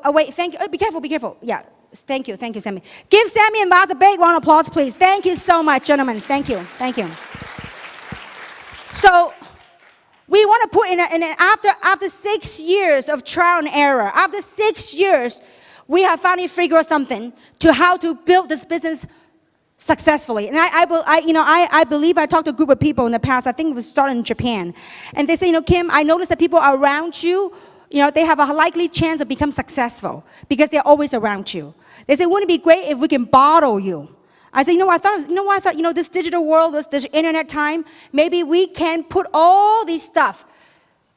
wait, thank you. Be careful. Yeah, thank you, Sammy. Give Sammy and Vaz a big round of applause, please. Thank you so much, gentlemen. Thank you. So, we want to put after 6 years of trial and error, after 6 years, we have finally figured out something to how to build this business successfully. And I believe I talked to a group of people in the past. I think it was started in Japan, and they say, Kim, I noticed that people around you, they have a likely chance of become successful because they're always around you. They say, wouldn't it be great if we can bottle you? I said, I thought, this digital world, this internet time, maybe we can put all this stuff,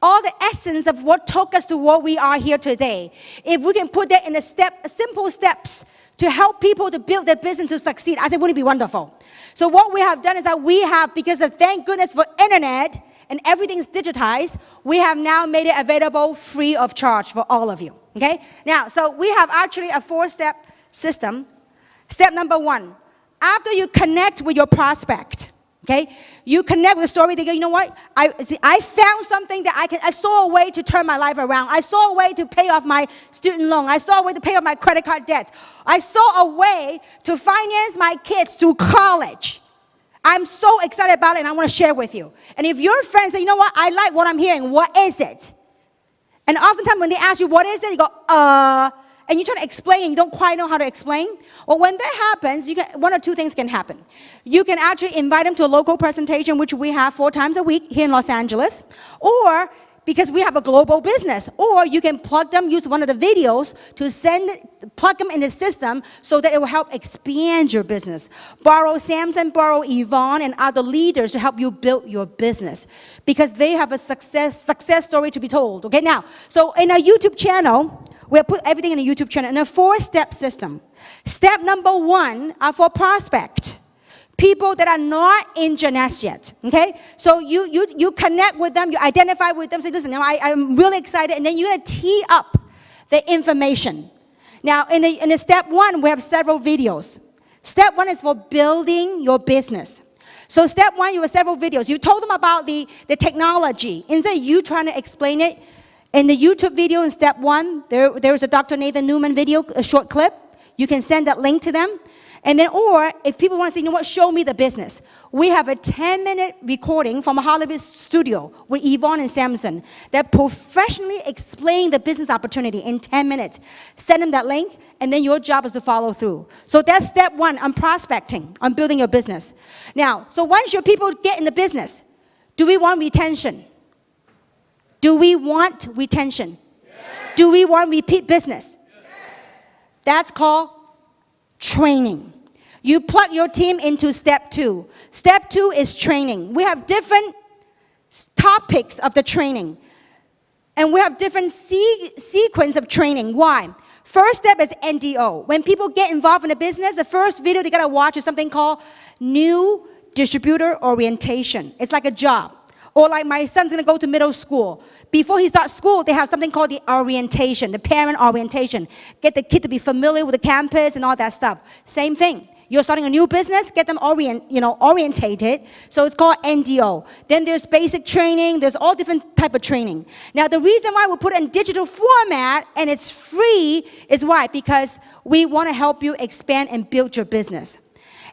all the essence of what took us to what we are here today. If we can put that in simple steps to help people to build their business to succeed, I said, wouldn't it be wonderful? So what we have done is that because of thank goodness for internet and everything's digitized, we have now made it available free of charge for all of you, okay? Now, so we have actually a 4-step system. Step number 1. After you connect with your prospect, okay, you connect with the story, they go, you know what, I found something that I saw a way to turn my life around. I saw a way to pay off my student loan. I saw a way to pay off my credit card debts. I saw a way to finance my kids through college. I'm so excited about it and I want to share with you. And if your friends say, you know what, I like what I'm hearing, what is it? And oftentimes when they ask you what is it, you go, and you try to explain and you don't quite know how to explain. Well, when that happens, one or two things can happen. You can actually invite them to a local presentation, which we have 4 times a week here in Los Angeles, or because we have a global business, or you can plug them, use one of the videos to plug them in the system so that it will help expand your business. Borrow Samson, borrow Yvonne and other leaders to help you build your business because they have a success story to be told. Okay, now, so in our YouTube channel, we'll put everything in a YouTube channel in a 4-step system. Step number 1 are for prospect. People that are not in Jeunesse yet, okay? So you connect with them, you identify with them, say, listen, I'm really excited, and then you're gonna tee up the information. Now, in the step 1, we have several videos. Step 1 is for building your business. So step 1, you have several videos. You told them about the technology. Instead of you trying to explain it, in the YouTube video in step 1, there is a Dr. Nathan Newman video, a short clip. You can send that link to them. And then, or if people want to say, you know what, show me the business. We have a 10-minute recording from a Hollywood studio with Yvonne and Samson that professionally explain the business opportunity in 10 minutes. Send them that link, and then your job is to follow through. So that's step 1 on prospecting, on building your business. Now, so once your people get in the business, do we want retention? Do we want retention? Yes. Do we want repeat business? Yes. That's called training. You plug your team into step 2. Step 2 is training. We have different topics of the training. And we have different sequence of training. Why? First step is NDO. When people get involved in a business, the first video they gotta watch is something called New Distributor Orientation. It's like a job. Or like my son's gonna go to middle school. Before he starts school, they have something called the orientation, the parent orientation. Get the kid to be familiar with the campus and all that stuff. Same thing. You're starting a new business, get them orientated. So it's called NDO. Then there's basic training, there's all different type of training. Now the reason why we put it in digital format and it's free is why? Because we wanna help you expand and build your business.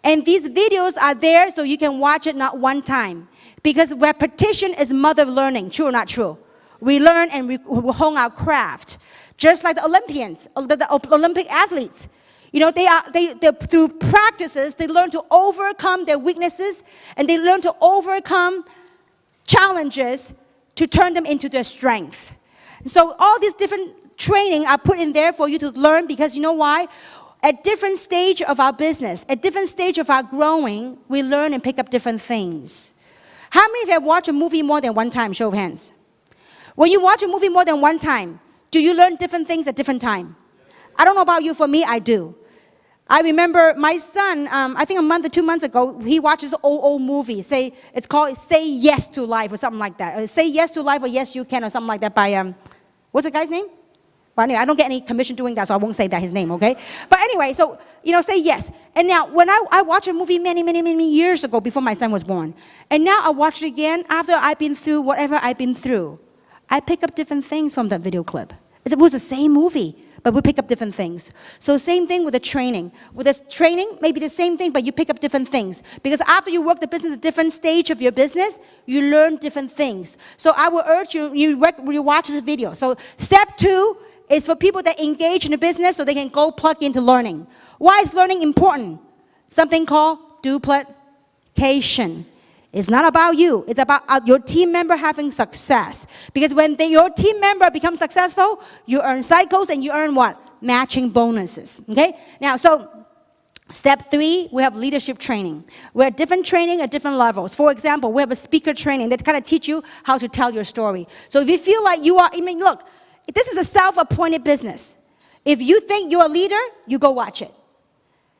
And these videos are there so you can watch it not one time. Because repetition is mother of learning. True or not true? We learn and we hone our craft. Just like the Olympians, the Olympic athletes. You know, they through practices, they learn to overcome their weaknesses and they learn to overcome challenges to turn them into their strength. So all these different training are put in there for you to learn because you know why? At different stage of our business, at different stage of our growing, we learn and pick up different things. How many of you have watched a movie more than one time? Show of hands. When you watch a movie more than one time, do you learn different things at different time? I don't know about you, for me, I do. I remember my son, I think a month or 2 months ago, he watches an old movie. It's called Say Yes to Life or something like that. Say Yes to Life or Yes You Can or something like that by, what's the guy's name? Well, anyway, I don't get any commission doing that, so I won't say that his name, okay? But anyway, so, you know, say yes. And now, when I watched a movie many years ago before my son was born, and now I watch it again after I've been through whatever I've been through, I pick up different things from that video clip. It was the same movie, but we pick up different things. So same thing with the training. With the training, maybe the same thing, but you pick up different things. Because after you work the business at different stage of your business, you learn different things. So I will urge you watch this video. So step 2 is for people that engage in the business so they can go plug into learning. Why is learning important? Something called duplication. It's not about you. It's about your team member having success. Because when your team member becomes successful, you earn cycles and you earn what? Matching bonuses. Okay? Now, so step 3, we have leadership training. We have different training at different levels. For example, we have a speaker training that kind of teach you how to tell your story. So if you feel like you are, I mean, look, this is a self-appointed business. If you think you're a leader, you go watch it.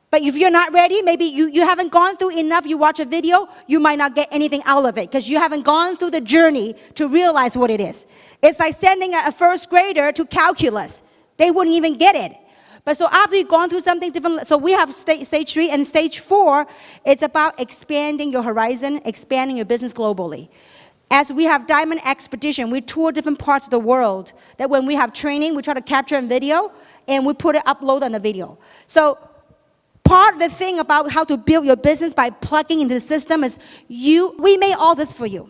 But if you're not ready, maybe you haven't gone through enough, you watch a video, you might not get anything out of it because you haven't gone through the journey to realize what it is. It's like sending a first grader to calculus. They wouldn't even get it. But so after you've gone through something different, so we have stage 3 and stage 4, it's about expanding your horizon, expanding your business globally. As we have Diamond Expedition, we tour different parts of the world. That when we have training, we try to capture in video, and we put it upload on the video. So part of the thing about how to build your business by plugging into the system is we made all this for you.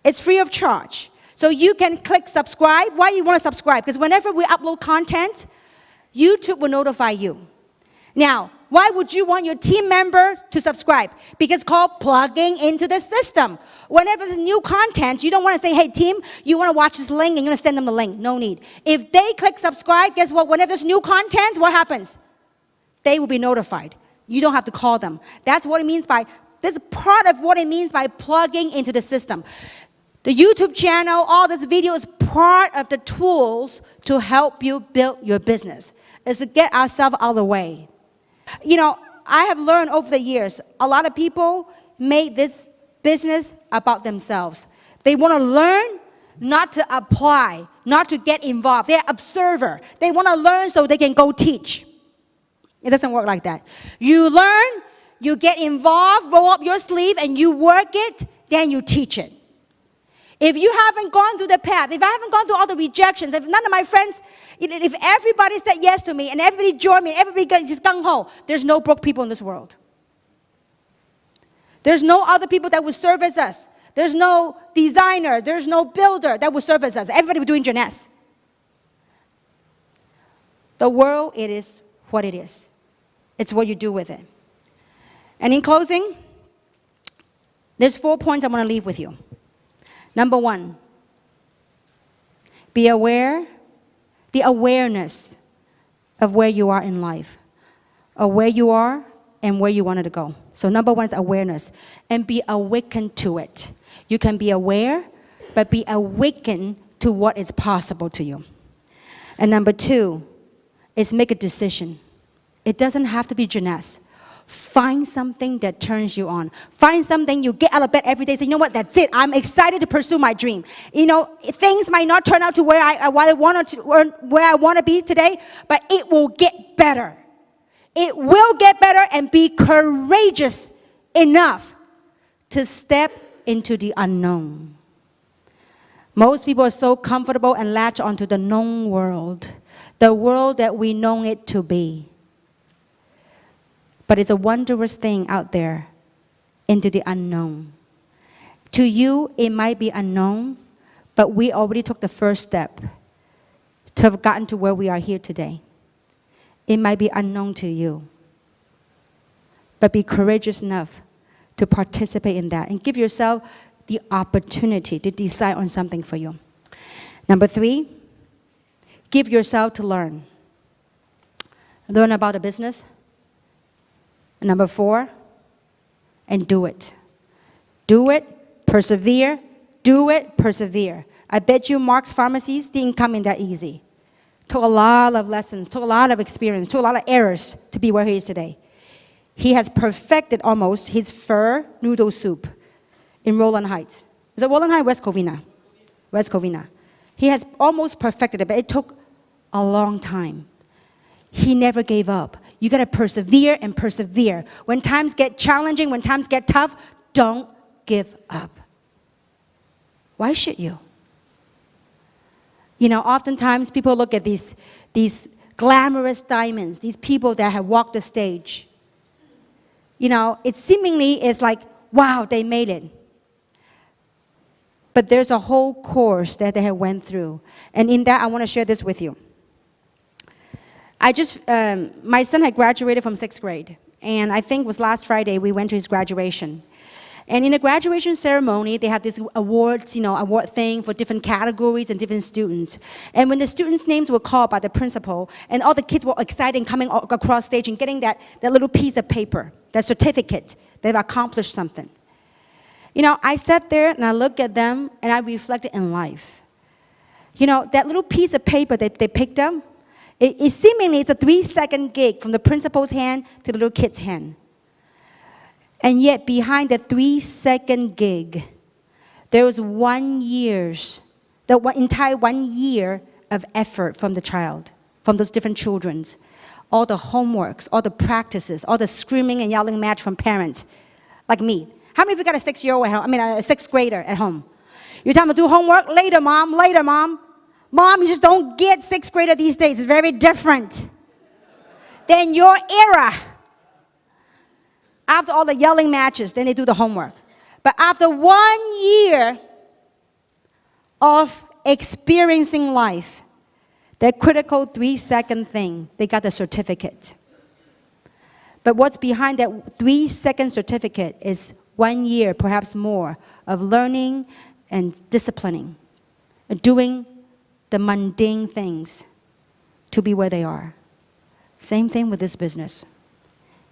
It's free of charge. So you can click subscribe. Why you want to subscribe? Because whenever we upload content, YouTube will notify you. Now, why would you want your team member to subscribe? Because it's called plugging into the system. Whenever there's new content, you don't want to say, hey, team, you want to watch this link, and you're going to send them the link. No need. If they click subscribe, guess what? Whenever there's new content, what happens? They will be notified. You don't have to call them. That's what it means by, this is part of what it means by plugging into the system. The YouTube channel, all this video is part of the tools to help you build your business. Is to get ourselves out of the way. You know, I have learned over the years, a lot of people make this business about themselves. They want to learn, not to apply, not to get involved. They're observer. They want to learn so they can go teach. It doesn't work like that. You learn, you get involved, roll up your sleeve, and you work it, then you teach it. If you haven't gone through the path, if I haven't gone through all the rejections, if none of my friends, if everybody said yes to me and everybody joined me, everybody is gung-ho, there's no broke people in this world. There's no other people that would service us. There's no designer, there's no builder that would service us. Everybody would be doing Jeunesse. The world, it is what it is. It's what you do with it. And in closing, there's 4 points I want to leave with you. Number 1, be aware, the awareness of where you are in life, of where you are and where you wanted to go. So number 1 is awareness, and be awakened to it. You can be aware, but be awakened to what is possible to you. And number 2 is make a decision. It doesn't have to be Jeunesse. Find something that turns you on. Find something you get out of bed every day. Say, you know what, that's it. I'm excited to pursue my dream. You know, things might not turn out to where I want to be today, but it will get better. It will get better, and be courageous enough to step into the unknown. Most people are so comfortable and latch onto the known world, the world that we know it to be. But it's a wondrous thing out there into the unknown. To you, it might be unknown, but we already took the first step to have gotten to where we are here today. It might be unknown to you, but be courageous enough to participate in that and give yourself the opportunity to decide on something for you. Number 3, give yourself to learn. Learn about a business. Number 4, and do it. Do it, persevere, do it, persevere. I bet you Mark's pharmacies didn't come in that easy. Took a lot of lessons, took a lot of experience, took a lot of errors to be where he is today. He has perfected almost his pho noodle soup in Rowland Heights. Is it Rowland Heights? West Covina. West Covina. He has almost perfected it, but it took a long time. He never gave up. You got to persevere and persevere. When times get challenging, when times get tough, don't give up. Why should you? You know, oftentimes people look at these glamorous diamonds, these people that have walked the stage. You know, it seemingly is like, wow, they made it. But there's a whole course that they have went through. And in that, I want to share this with you. My son had graduated from 6th grade. And I think it was last Friday, we went to his graduation. And in the graduation ceremony, they have this awards, award thing for different categories and different students. And when the students' names were called by the principal, and all the kids were excited coming across stage and getting that little piece of paper, that certificate, they've accomplished something. You know, I sat there and I looked at them and I reflected in life. You know, that little piece of paper that they picked up, it seemingly it's a 3-second gig from the principal's hand to the little kid's hand. And yet behind the 3-second gig, there was entire 1 year of effort from the child, from those different children. All the homeworks, all the practices, all the screaming and yelling match from parents, like me. How many of you got a 6-year-old at home? A 6th grader at home? You tell them to do homework? Later, Mom, later, Mom. Mom, you just don't get 6th grader these days. It's very different than your era. After all the yelling matches, then they do the homework. But after 1 year of experiencing life, that critical 3-second thing, they got the certificate. But what's behind that 3-second certificate is 1 year, perhaps more, of learning and disciplining, doing the mundane things to be where they are. Same thing with this business.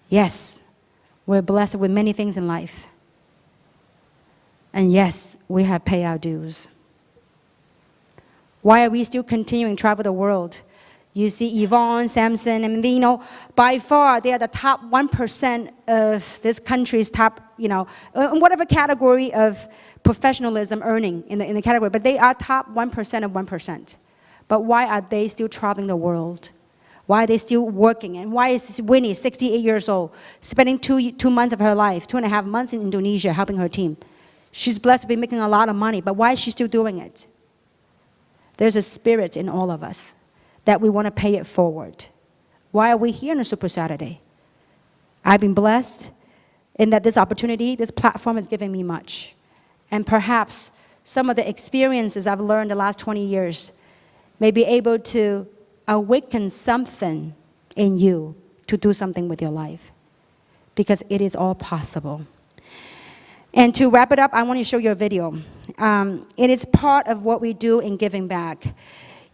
Yes, we're blessed with many things in life. And yes, we have paid our dues. Why are we still continuing to travel the world? You see Yvonne, Samson, and by far they are the top 1% of this country's top, in whatever category of professionalism earning in the category. But they are top 1% of 1%. But why are they still traveling the world? Why are they still working? And why is Winnie, 68 years old, spending 2 months of her life, 2.5 months in Indonesia helping her team? She's blessed to be making a lot of money, but why is she still doing it? There's a spirit in all of us that we want to pay it forward. Why are we here on a Super Saturday? I've been blessed in that this opportunity, this platform has given me much. And perhaps some of the experiences I've learned the last 20 years may be able to awaken something in you to do something with your life. Because it is all possible. And to wrap it up, I want to show you a video. It is part of what we do in giving back.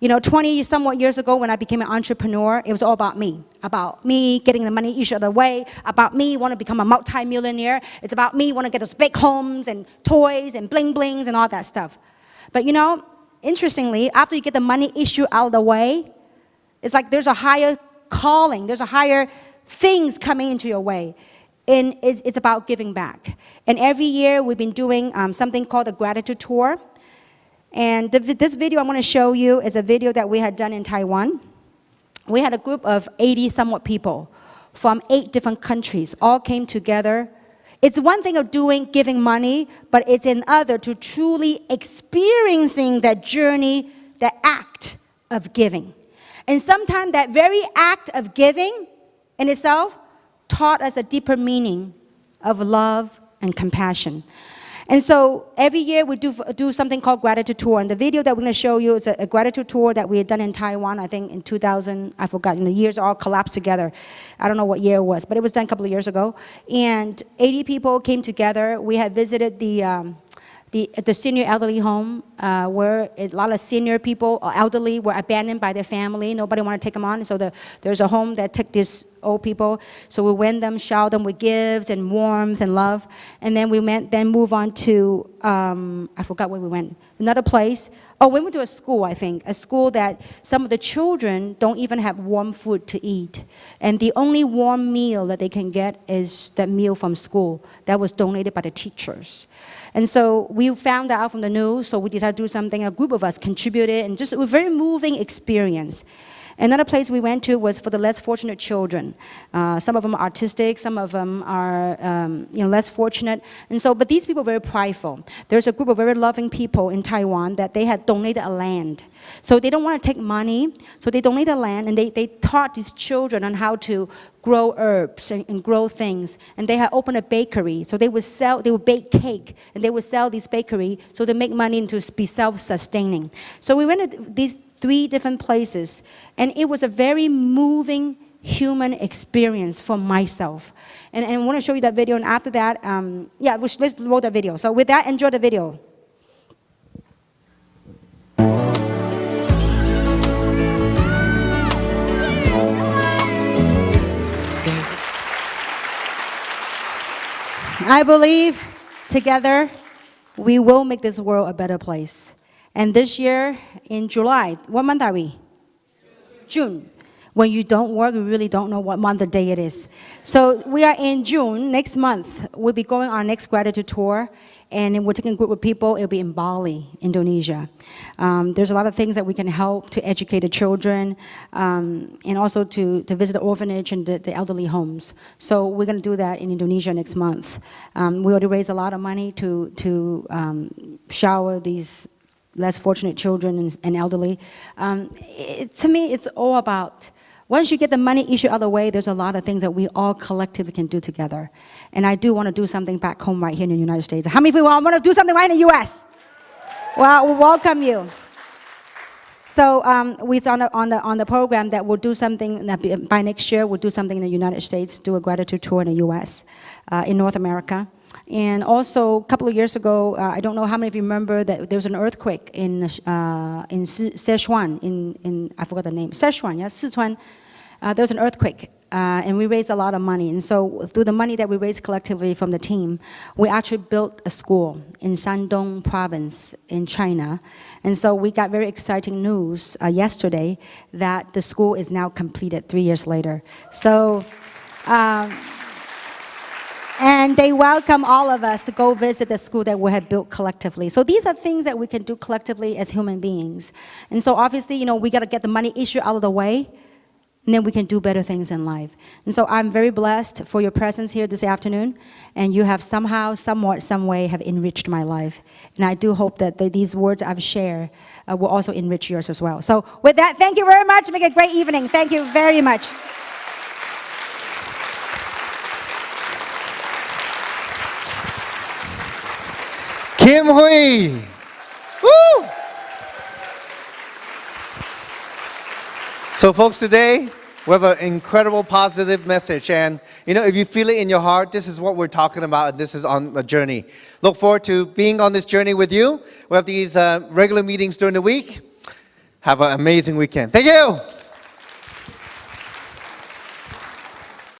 20-somewhat years ago when I became an entrepreneur, it was all about me getting the money each other way, about me want to become a multi-millionaire. It's about me want to get those big homes and toys and bling-blings and all that stuff. But interestingly, after you get the money issue out of the way, it's like there's a higher calling, there's a higher things coming into your way. And it's about giving back. And every year we've been doing something called a gratitude tour. And this video I want to show you is a video that we had done in Taiwan. We had a group of 80-somewhat people from 8 different countries all came together. It's one thing of giving money, but it's another to truly experiencing that journey, that act of giving. And sometimes that very act of giving in itself taught us a deeper meaning of love and compassion. And so every year we do something called gratitude tour. And the video that we're going to show you is a gratitude tour that we had done in Taiwan, I think in 2000, I forgot, the years all collapsed together. I don't know what year it was, but it was done a couple of years ago. And 80 people came together. We had visited the senior elderly home where a lot of senior people, elderly, were abandoned by their family. Nobody wanted to take them on. So there's a home that took these old people. So we went them, showered them with gifts and warmth and love. And then we move on to, I forgot where we went, another place. Oh, we went to a school, I think, a school that some of the children don't even have warm food to eat. And the only warm meal that they can get is that meal from school that was donated by the teachers. And so we found that out from the news, so we decided to do something. A group of us contributed, and just a very moving experience. Another place we went to was for the less fortunate children. Some of them are autistic, some of them are less fortunate. And so, but these people are very prideful. There's a group of very loving people in Taiwan that they had donated a land. So they don't want to take money, so they donated land, and they taught these children on how to grow herbs and grow things. And they had opened a bakery, so they would bake cake, and they would sell this bakery so they make money and to be self-sustaining. So we went to these 3 different places, and it was a very moving human experience for myself. And I want to show you that video, and after that, let's roll that video. So with that, enjoy the video. I believe together we will make this world a better place. And this year, in July, what month are we? June. When you don't work, you really don't know what month or day it is. So we are in June, next month. We'll be going on our next gratitude tour. And we're taking a group of people. It'll be in Bali, Indonesia. There's a lot of things that we can help to educate the children and also to visit the orphanage and the elderly homes. So we're going to do that in Indonesia next month. We already raised a lot of money to shower these less fortunate children and elderly. To me, it's all about, once you get the money issue out of the way, there's a lot of things that we all collectively can do together. And I do want to do something back home right here in the United States. How many of you want to do something right in the U.S.? Well, we welcome you. So we're on the program that we'll do something, that by next year, we'll do something in the United States, do a gratitude tour in the U.S., in North America. And also, a couple of years ago, I don't know how many of you remember that there was an earthquake in Sichuan, I forgot the name, Sichuan, yeah, Sichuan. There was an earthquake, and we raised a lot of money. And so through the money that we raised collectively from the team, we actually built a school in Shandong province in China. And so we got very exciting news yesterday that the school is now completed 3 years later. So, and they welcome all of us to go visit the school that we have built collectively. So these are things that we can do collectively as human beings. And so obviously, we got to get the money issue out of the way, and then we can do better things in life. And so I'm very blessed for your presence here this afternoon, and you have somehow, somewhat, some way have enriched my life. And I do hope that these words I've shared will also enrich yours as well. So with that, thank you very much. Make it a great evening. Thank you very much. Kim Hui. Woo! So folks, today we have an incredible positive message, and if you feel it in your heart, this is what we're talking about, and this is on a journey. Look forward to being on this journey with you. We have these regular meetings during the week. Have an amazing weekend. Thank you.